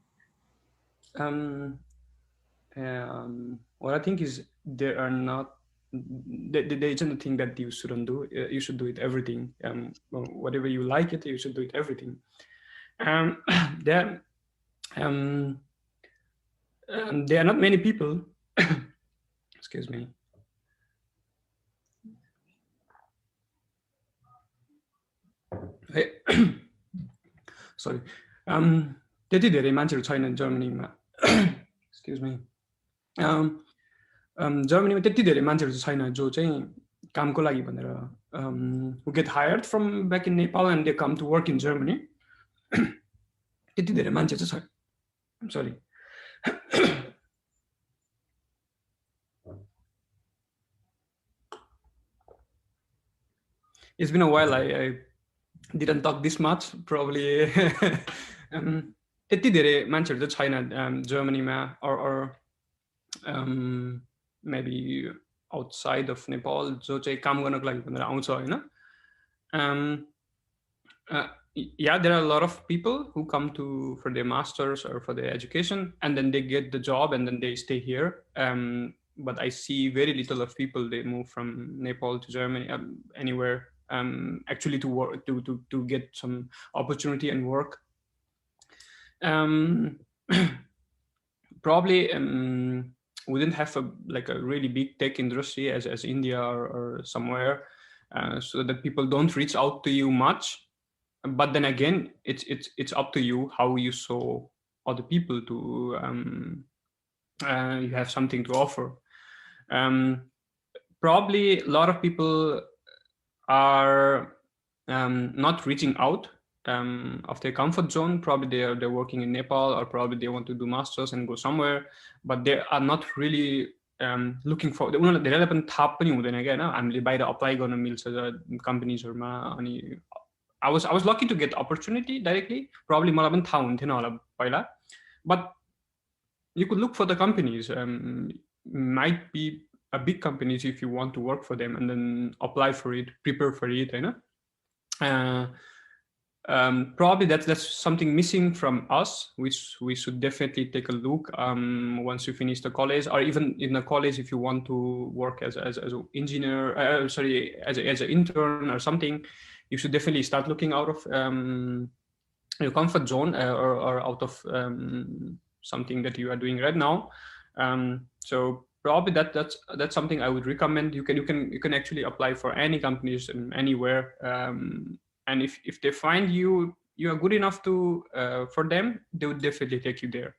What I think is there are not there isn't a thing that you shouldn't do. You should do it everything. Whatever you like it, you should do it everything. There, there are not many people. Excuse me. Sorry. त्यति धेरै मान्छेहरू छैनन् जर्मनीमा. Excuse me. जर्मनीमा त्यति धेरै मान्छेहरू छैन जो चाहिँ कामको लागि भनेर who get hired from back in Nepal and they come to work in Germany. त्यति धेरै मान्छे चाहिँ छैन. I'm sorry. It's been a while. I didn't talk this much. Probably त्यति धेरै मान्छेहरू चाहिँ छैन जर्मनीमा or maybe outside of Nepal जो चाहिँ काम गर्नको लागि भनेर आउँछ हैन. Yeah, there are a lot of people who come for their masters or for their education, and then they get the job and then they stay here. But I see very little of people. They move from Nepal to Germany, anywhere, actually to work, to get some opportunity and work. Probably we didn't have a really big tech industry as India or somewhere, so that people don't reach out to you much. But then again, it's up to you how you show other people to you have something to offer. Probably a lot of people are not reaching out of their comfort zone. Probably they're working in Nepal, or probably they want to do masters and go somewhere, but they are not really looking for. उनीहरूलाई धेरैलाई पनि थाहा पनि हुँदैन क्या हैन, हामीले बाहिर apply गर्न मिल्छ कम्पनीजहरुमा. अनि I was lucky to get opportunity directly. Probably मलाई पनि थाहा हुन्थेन होला पहिला, but you could look for the companies. Might be a big companies if you want to work for them, and then apply for it, prepare for it, you know. Probably that's something missing from us, which we should definitely take a look once you finish the college, or even in the college if you want to work as an engineer, as an intern or something. You should definitely start looking out of your comfort zone, or out of something that you are doing right now. So probably that's something I would recommend. You can actually apply for any companies and anywhere, and if they find you are good enough to for them, they would definitely take you there.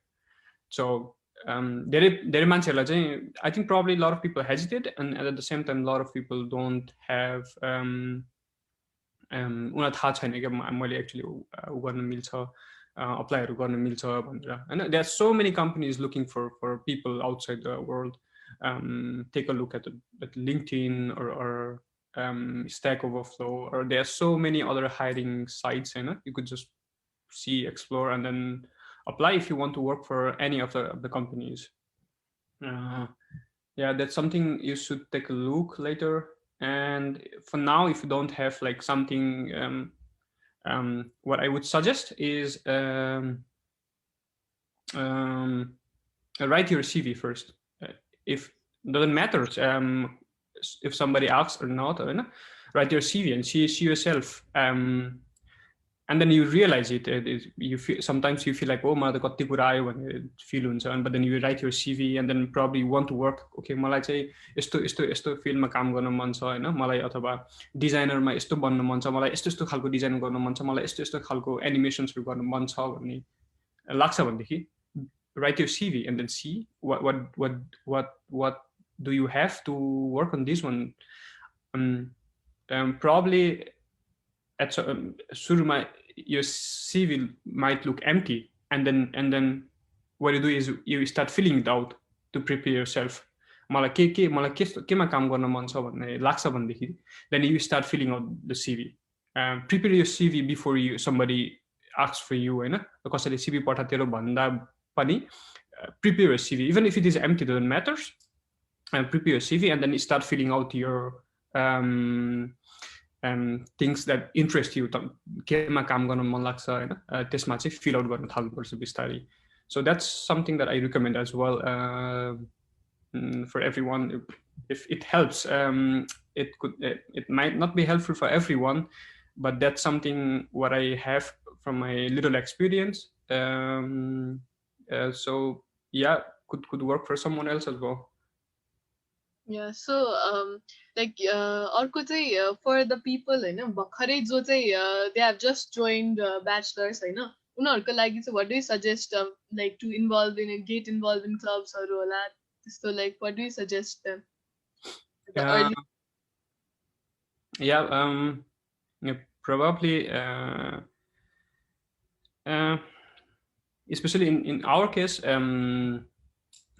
So धेरै मान्छेहरुलाई चाहिँ I think probably a lot of people hesitate, and at the same time a lot of people don't have उनीलाई थाहा छैन कि मैले actually गर्न मिल्छ, अप्लाईहरु गर्न मिल्छ भनेर हैन. There are so many companies looking for people outside the world. Take a look at LinkedIn or Stack Overflow, or there are so many other hiring sites, you know. You could just see, explore, and then apply if you want to work for any of the companies. Yeah, that's something you should take a look later. And for now, if you don't have like something, what I would suggest is write your CV first. If doesn't matter if somebody asks or not, write your CV and see yourself. And then you realize it. You feel, sometimes you feel like, oh, मलाई त कति कुरा आयो भन्ने feel हुन्छ. But then you write your CV and then probably you want to work. Okay, मलाई चाहिँ यस्तो फिल्डमा काम गर्न मन छ हैन, मलाई अथवा डिजाइनरमा यस्तो बन्न मन छ, मलाई यस्तो खालको डिजाइन गर्न मन छ, मलाई यस्तो खालको एनिमेसन्सहरु गर्न मन छ भन्ने लाग्छ भनेदेखि write your CV and then see what do you have to work on this one. Probably at suruma your CV might look empty, and then what you do is you start filling it out to prepare yourself. मलाई केमा काम गर्न मन छ भन्ने लाग्छ भनेदेखि then you start filling out the CV. Prepare your CV before somebody asks for you, हैन. कसैले CV पठातेर भन्दा पनि prepare your CV, even if it is empty, doesn't matter. Prepare your CV and then start filling out your things that interest you. केमा काम गर्न मन लाग्छ हैन, त्यसमा चाहिँ fill out गर्न थाल्नुपर्छ बिस्तारै. So that's something that I recommend as well for everyone. if it helps. It might not be helpful for everyone, but that's something what I have from my little experience. So yeah, could work for someone else as well. Yeah, so like अर्को चाहिँ for the people होइन भर्खरै जो चाहिँ they have just joined bachelors होइन उनीहरूको लागि चाहिँ what do you suggest like to involve in get involved in clubsहरू होला त्यस्तो like what do you suggest them the Uh, early yeah, yeah, probably. Uh, Especially in our case,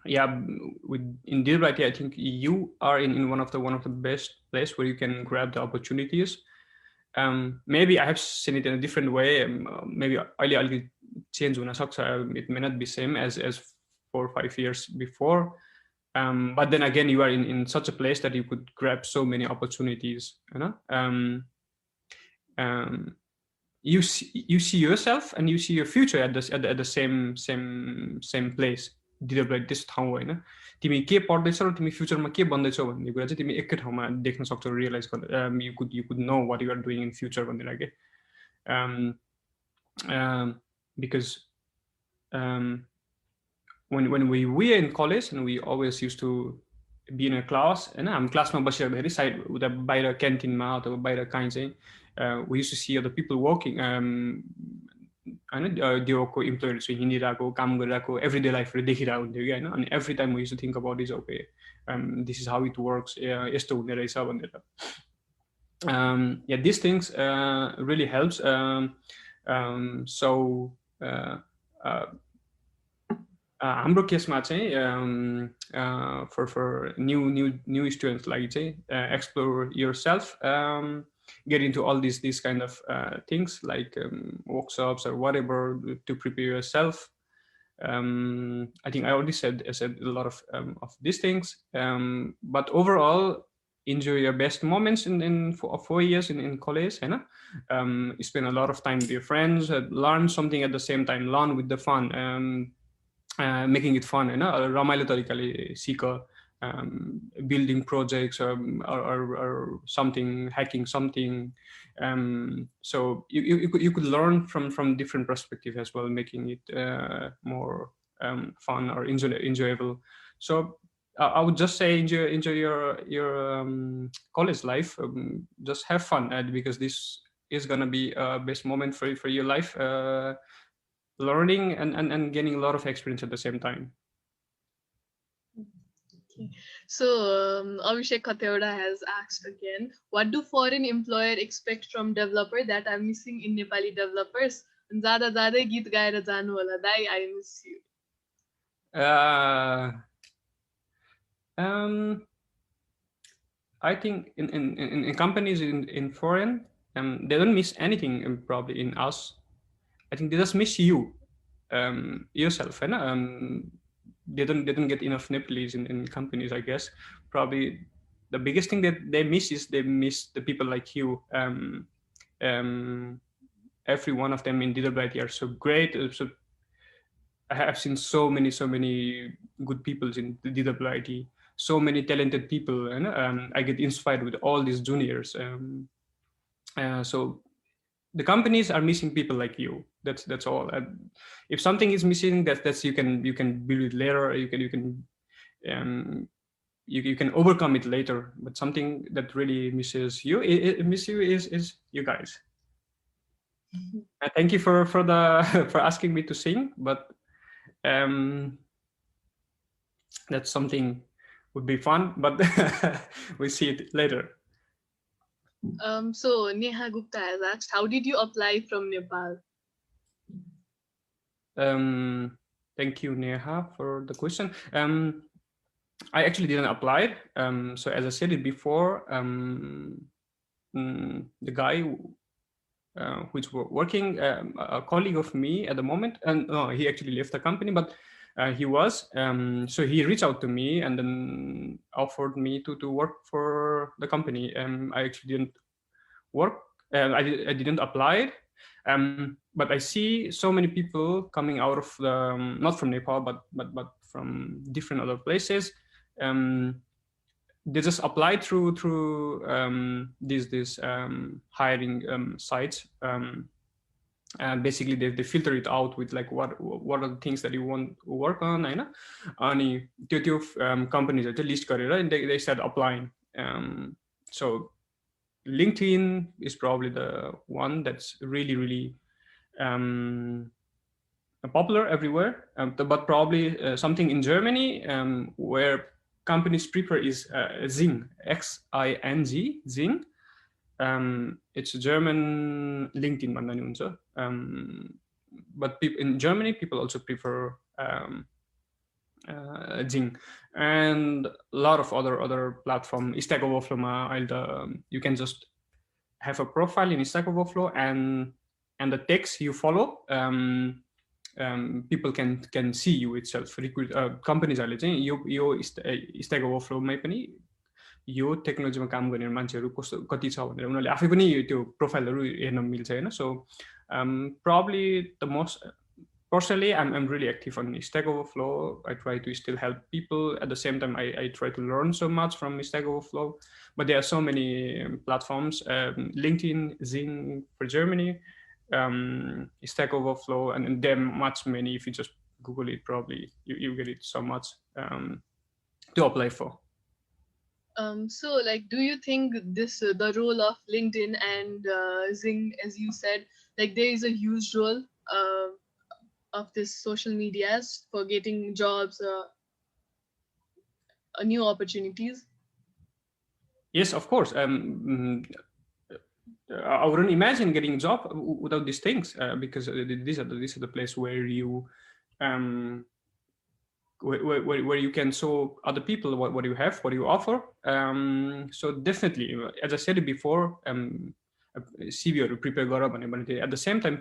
yeah, with in Dilbright, I think you are in one of the best place where you can grab the opportunities. Maybe I have seen it in a different way. Maybe I'll change when it may not be same as 4 or 5 years before. But then again, you are in such a place that you could grab so many opportunities. You know, um, you see yourself and you see your future at the same place. डिभलप त्यस ठाउँ होइन तिमी के पढ्दैछौ र तिमी फ्युचरमा के बन्दैछौ भन्ने कुरा चाहिँ तिमी एकै ठाउँमा देख्न सक्छौ रियलाइज गर्न you could know what you are doing in future भनेर के because when we were in college and we always used to be in a class होइन हामी क्लासमा बसिरहँदाखेरि साइड उता बाहिर क्यान्टिनमा अथवा बाहिर काहीँ चाहिँ we used to see other people working होइन दियोको इम्प्लोयरहरू चाहिँ हिँडिरहेको काम गरिरहेको एभ्रिडे लाइफहरू देखिरहेको हुन्थ्यो कि होइन अनि every time we use to think about is okay this is how it works यस्तो हुने रहेछ भनेर yeah, these things really helps. So हाम्रो केसमा चाहिँ for new students लागि चाहिँ explore yourself, get into all these kind of things like workshops or whatever to prepare yourself. I think I already said a lot of these things, but overall enjoy your best moments in 4 years in college, you know. You spend a lot of time with your friends, learn something at the same time, learn with the fun, making it fun, you know, रमाइलो तरिकाले सिक, building projects or something, hacking something. So you could learn from different perspectives as well, making it more fun or enjoyable. So I would just say enjoy your college life. Just have fun, because this is gonna be a best moment for your life. Learning and gaining a lot of experience at the same time. Okay. So Abhishek Khateoda has asked again, what do foreign employer expect from developer that are missing in Nepali developers? ज्यादा ज्यादै गीत गाएर जानु होला दाइ, I miss you. I think in companies in foreign, they don't miss anything, probably in us. I think they just miss you, yourself, and they don't get enough Nepalese in companies, I guess. Probably the biggest thing that they miss is they miss the people like you. Every one of them in Diderbright are so great. So I have seen so many good people in the Diderbright, so many talented people, and I get inspired with all these juniors. So the companies are missing people like you. That's all. If something is missing, that's you can build it later. You can overcome it later. But something that really misses you, miss you is you guys. Thank you for the for asking me to sing, but that's something would be fun, but we see it later. So Neha Gupta has asked, how did you apply from Nepal? Thank you, Neha, for the question. I actually didn't apply. So as I said it before, the guy who's working, a colleague of me at the moment, and no, he actually left the company, but he was. So he reached out to me and then offered me to work for the company. I actually didn't work. I didn't apply. But I see so many people coming out of the not from Nepal, but from different other places. they just apply through these hiring sites. And basically they filter it out with like what are the things that you want to work on, होइन. अनि त्यो कम्पनीजहरू चाहिँ list गरेर and they start applying. So LinkedIn is probably the one that's really popular everywhere, but probably something in Germany where companies prefer is Xing, Xing, Xing. It's a German LinkedIn भन्दा नि हुन्छ. But in Germany people also prefer Xing, and a lot of other platform. Stack Overflow you can just have a profile in Stack Overflow, and the text you follow, people can see you itself. Companiesहरूले चाहिँ यो Stack Overflow-मै पनि यो टेक्नोलोजीमा काम गर्ने मान्छेहरू कस्तो कति छ भनेर उनीहरूले आफै पनि त्यो प्रोफाइलहरू हेर्न मिल्छ हैन. सो probably the most personally I'm really active on Stack Overflow. I try to still help people. At the same time I try to learn so much from Stack Overflow, but there are so many platforms, LinkedIn, Xing for Germany, Stack Overflow, and there are much many. If you just Google it, probably you get it so much to apply for. So like, do you think this the role of LinkedIn and Xing, as you said, like there is a huge role of this social medias for getting jobs, new opportunities? Yes, of course. I wouldn't imagine getting a job without these things, because these are the place where you where you can show other people what you have, what you offer. So definitely, as I said before, CV or prepare गर भने at the same time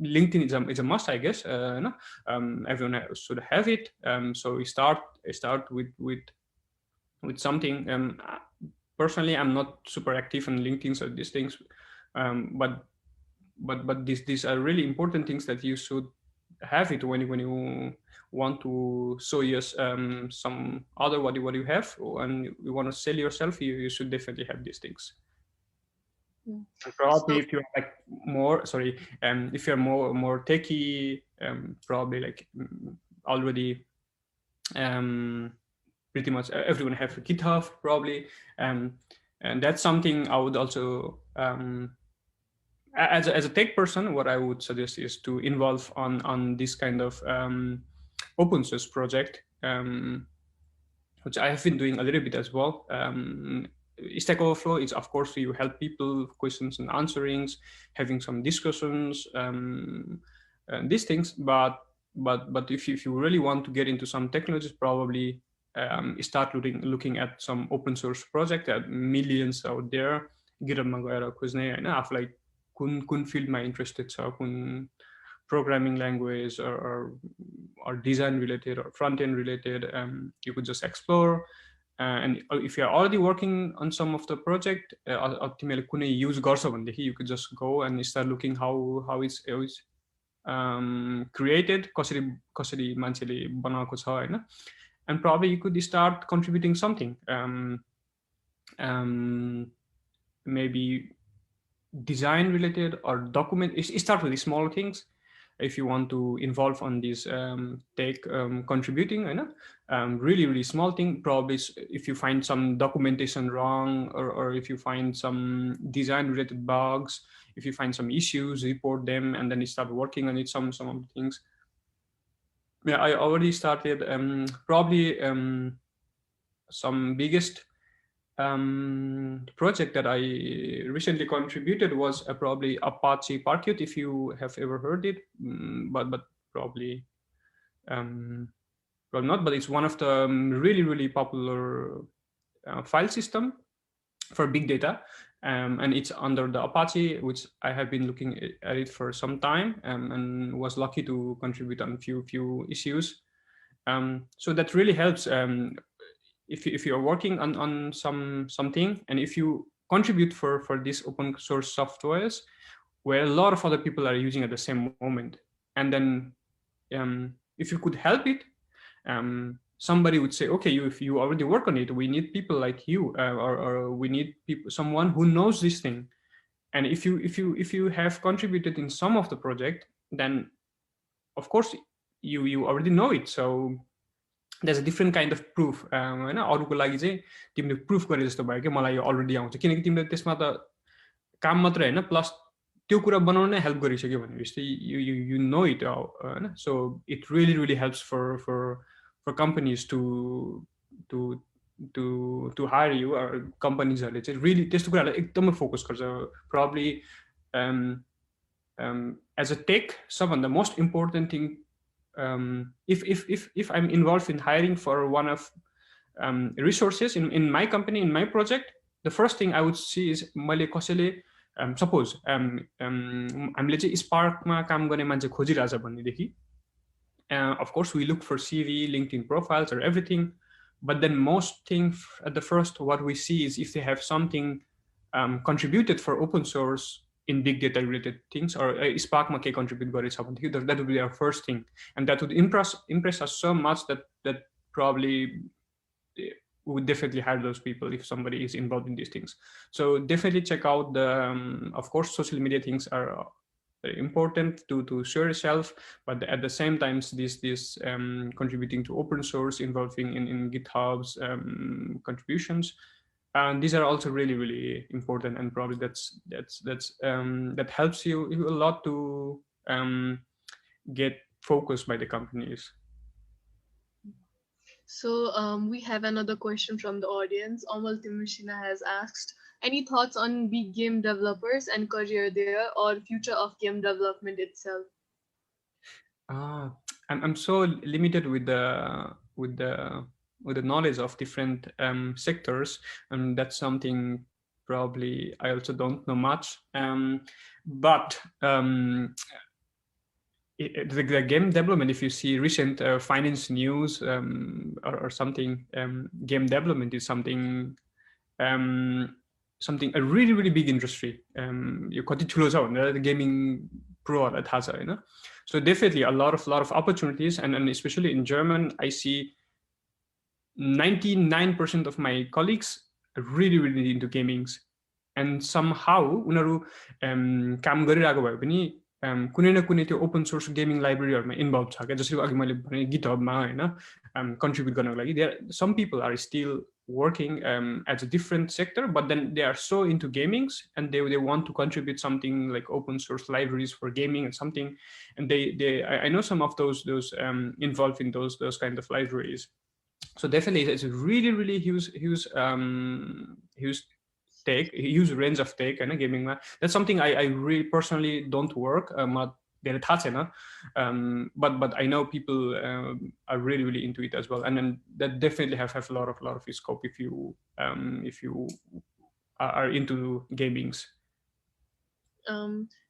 LinkedIn is a must, I guess. Everyone should have it. So we start with something. Personally, I'm not super active on LinkedIn, so these things, but these are really important things that you should have it when you want to show us some other what you have, and you want to sell yourself. You should definitely have these things. Probably if you're like if you're more techie, probably like already pretty much everyone have a GitHub probably, and that's something I would also as a tech person, what I would suggest is to involve on this kind of open source project, which I have been doing a little bit as well. Stack Overflow is, of course, you help people, questions and answerings, having some discussions, these things. But if you really want to get into some technologies, probably start looking at some open source project. There are millions out there. GitHubमा गएर खोज्ने हैन, आफुलाई कुन फिल्डमा interested छ, कुन programming language or design related or front end related, you could just explore. And if you're already working on some of the project, तिमीले कुनै use गर्छौ भनेदेखि you could just go and start looking how it's created, कसरी मान्छेले बनाएको छ हैन. And probably you could start contributing something, maybe design related or document. Start with the small things. If you want to involve on this tech contributing, really small thing. Probably if you find some documentation wrong, or if you find some design related bugs, if you find some issues, report them, and then you start working on it. Some of the things. Yeah, I already started. Probably some biggest project that I recently contributed was probably Apache Parquet, if you have ever heard it, but probably not. But it's one of the really popular file system for big data, and it's under the Apache, which I have been looking at it for some time, and was lucky to contribute on few issues. So that really helps. If you're working on something, and if you contribute for these open source softwares where a lot of other people are using at the same moment, and then if you could help it, somebody would say, okay, if you already work on it, we need people like you, or we need people, someone who knows this thing. And if you have contributed in some of the project, then of course you already know it. So there's a different kind of proof, होइन अरूको लागि चाहिँ तिमीले proof गरे जस्तो भयो कि मलाई यो अलरेडी आउँछ, किनकि तिमीले त्यसमा त काम मात्रै होइन प्लस त्यो कुरा बनाउन नै हेल्प गरिसक्यो भनेपछि यु यु यु नो इट होइन. So it really really helps for companies to to to hire you. कम्पनीजहरूले चाहिँ रियली त्यस्तो कुराहरूलाई एकदमै फोकस गर्छ. प्रब्ली एज अ टेक सबभन्दा most important thing, if I'm involved in hiring for one of resources in my company, in my project, the first thing I would see is मैले कसैले suppose हामीले चाहिँ स्पार्कमा काम गर्ने मान्छे खोजिरहेछ भनेदेखि of course we look for CV, LinkedIn profiles or everything, but then most thing at the first what we see is if they have something contributed for open source in big data related things, or Sparkमा के contribute गरेछ भनेदेखि that would be our first thing, and that would impress us so much that probably we would definitely hire those people if somebody is involved in these things. So definitely check out the of course social media things are very important to show yourself, but at the same time this contributing to open source, involving in GitHub's contributions, and these are also really really important, and probably that helps you a lot to get focused by the companies. So we have another question from the audience. Amal Timushina has asked, any thoughts on big game developers and career there, or future of game development itself? I'm so limited with the knowledge of different sectors, and that's something probably I also don't know much. But the game development, if you see recent finance news or something, game development is something a really really big industry. यो कति ठुलो छ भनेर gaming प्रोहरूलाई थाहा छ होइन. So definitely a lot of opportunities, and especially in German I see 99% of my colleagues are really really into gamings, and somehow उनीहरू काम गरिरहेको भए पनि कुनै न कुनै त्यो ओपन सोर्स गेमिङ लाइब्रेरीहरूमा इन्भल्भ छ क्या. जसरी अघि मैले भने गिटहबमा होइन कन्ट्रिब्युट गर्नको लागि some people are still working as a different sector, but then they are so into gamings and they want to contribute something like open source libraries for gaming and something, and I know some of those involved in those kind of libraries. So definitely it's a really really huge take, huge range of take and gaming. That's something I really personally don't work but I know people are really really into it as well, and then that definitely have a lot of scope if you are into gamings.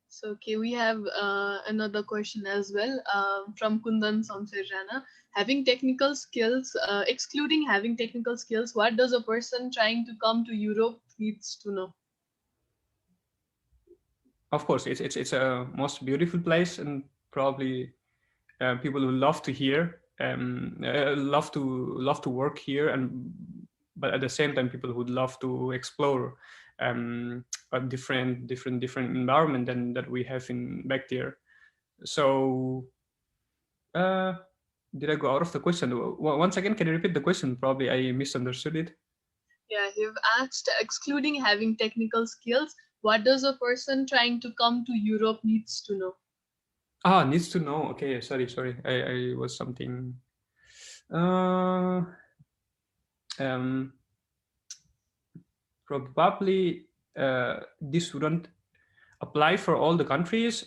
So okay, we have another question as well from Kundan Samserjana. Having technical skills, excluding having technical skills, what does a person trying to come to Europe needs to know? Of course, it's a most beautiful place, and probably people will love to hear, love to work here, but at the same time, people would love to explore a different environment than that we have in back there. So, did I go out of the question? Once again, can you repeat the question? Probably I misunderstood it. Yeah, you've asked, excluding having technical skills, what does a person trying to come to Europe needs to know? Needs to know. Okay, sorry. I was something. Probably this wouldn't apply for all the countries,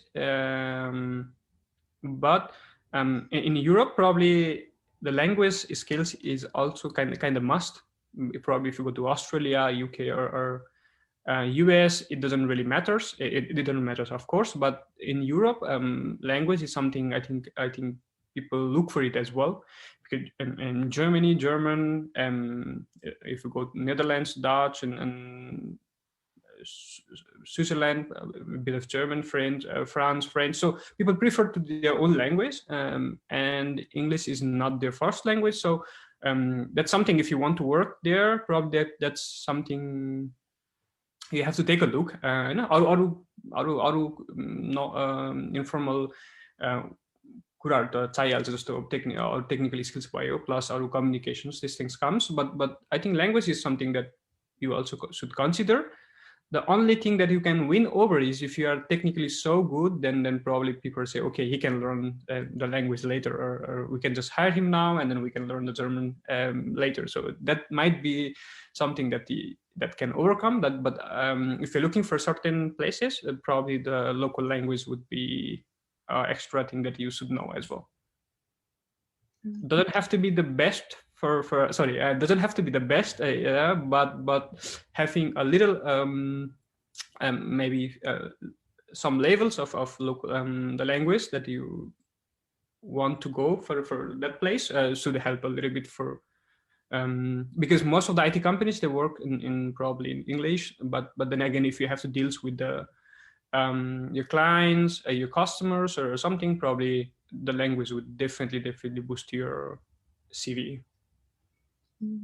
but in Europe, probably the language skills is also kind of must. Probably if you go to Australia, UK, or US, it doesn't really matters. It doesn't matter, of course, but in Europe, language is something I think people look for it as well. Because in Germany, German, if you go to Netherlands, Dutch, and Switzerland, a bit of German, French, France, French. So people prefer to their own language, and English is not their first language. So That's something, if you want to work there, probably that's something you have to take a look. Informal कुराहरू त चाहिहाल्छ जस्तो technical skills भयो plus अरू communications, these things comes, but I think language is something that you also should consider. The only thing that you can win over is if you are technically so good, then probably people say, okay, he can learn the language later, or we can just hire him now and then we can learn the German later. So that might be something that can overcome that. But if you're looking for certain places, probably the local language would be extra thing that you should know as well. Doesn't have to be the best doesn't have to be the best, but having a little maybe some levels of local the language that you want to go for that place should help a little bit for because most of the IT companies, they work in probably in English, but then again, if you have to deal with the your clients, your customers, or something, probably the language would definitely boost your CV.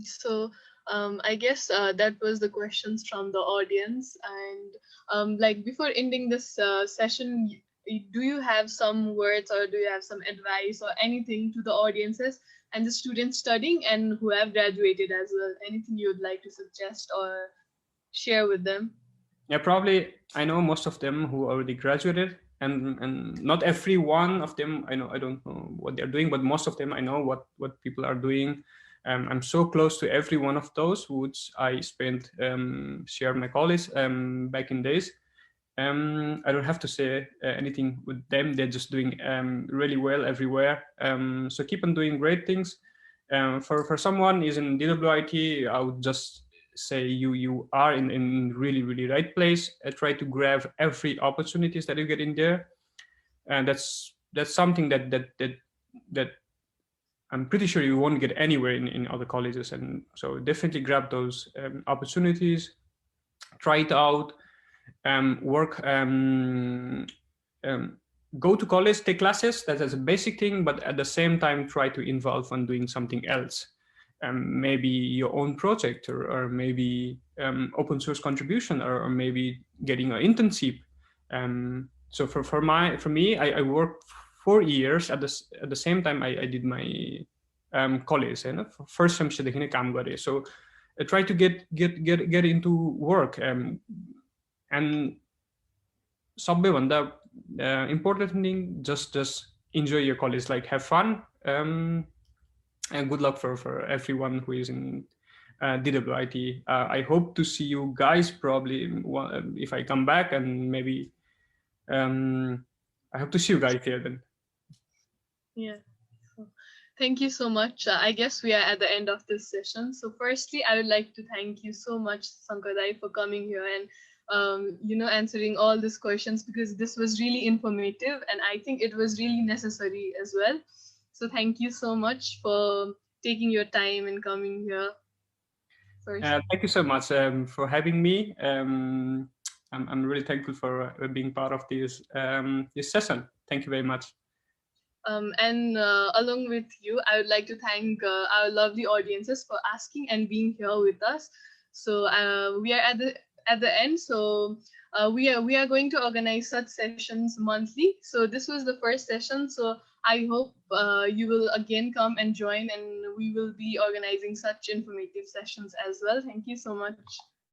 So I guess that was the questions from the audience. And like before ending this session, do you have some words or do you have some advice or anything to the audiences and the students studying and who have graduated as well? Anything you would like to suggest or share with them? Yeah, probably I know most of them who already graduated, and not every one of them I know. I don't know what they're doing, but most of them I know what people are doing. I'm so close to every one of those which I spent share my college back in days. I don't have to say anything with them. They're just doing really well everywhere. So keep on doing great things. For someone is in DWIT, I would just say you are in really right place. Try to grab every opportunities that you get in there, and that's something that I'm pretty sure you won't get anywhere in other colleges. And so definitely grab those opportunities, try it out, work, go to college, take classes. That's a basic thing, but at the same time, try to involve on doing something else. Maybe your own project, or maybe open source contribution, or maybe getting an internship. So for me, I worked 4 years at the same time I did my college. First semester देखि नै काम गरे. So I try to get into work. And सबैभन्दा important thing, just enjoy your college, like have fun, and good luck for everyone who is in DWIT. I hope to see you guys probably if I come back, and maybe I hope to see you guys here then. Yeah. Thank you so much. I guess we are at the end of this session. So firstly, I would like to thank you so much, Shankar, for coming here and answering all these questions, because this was really informative and I think it was really necessary as well. So thank you so much for taking your time and coming here. First. Thank you so much for having me. I'm really thankful for being part of this session. Thank you very much. And along with you, I would like to thank our lovely audiences for asking and being here with us. So we are at the end. So we are going to organize such sessions monthly. So this was the first session. So I hope you will again come and join, and we will be organizing such informative sessions as well. Thank you so much.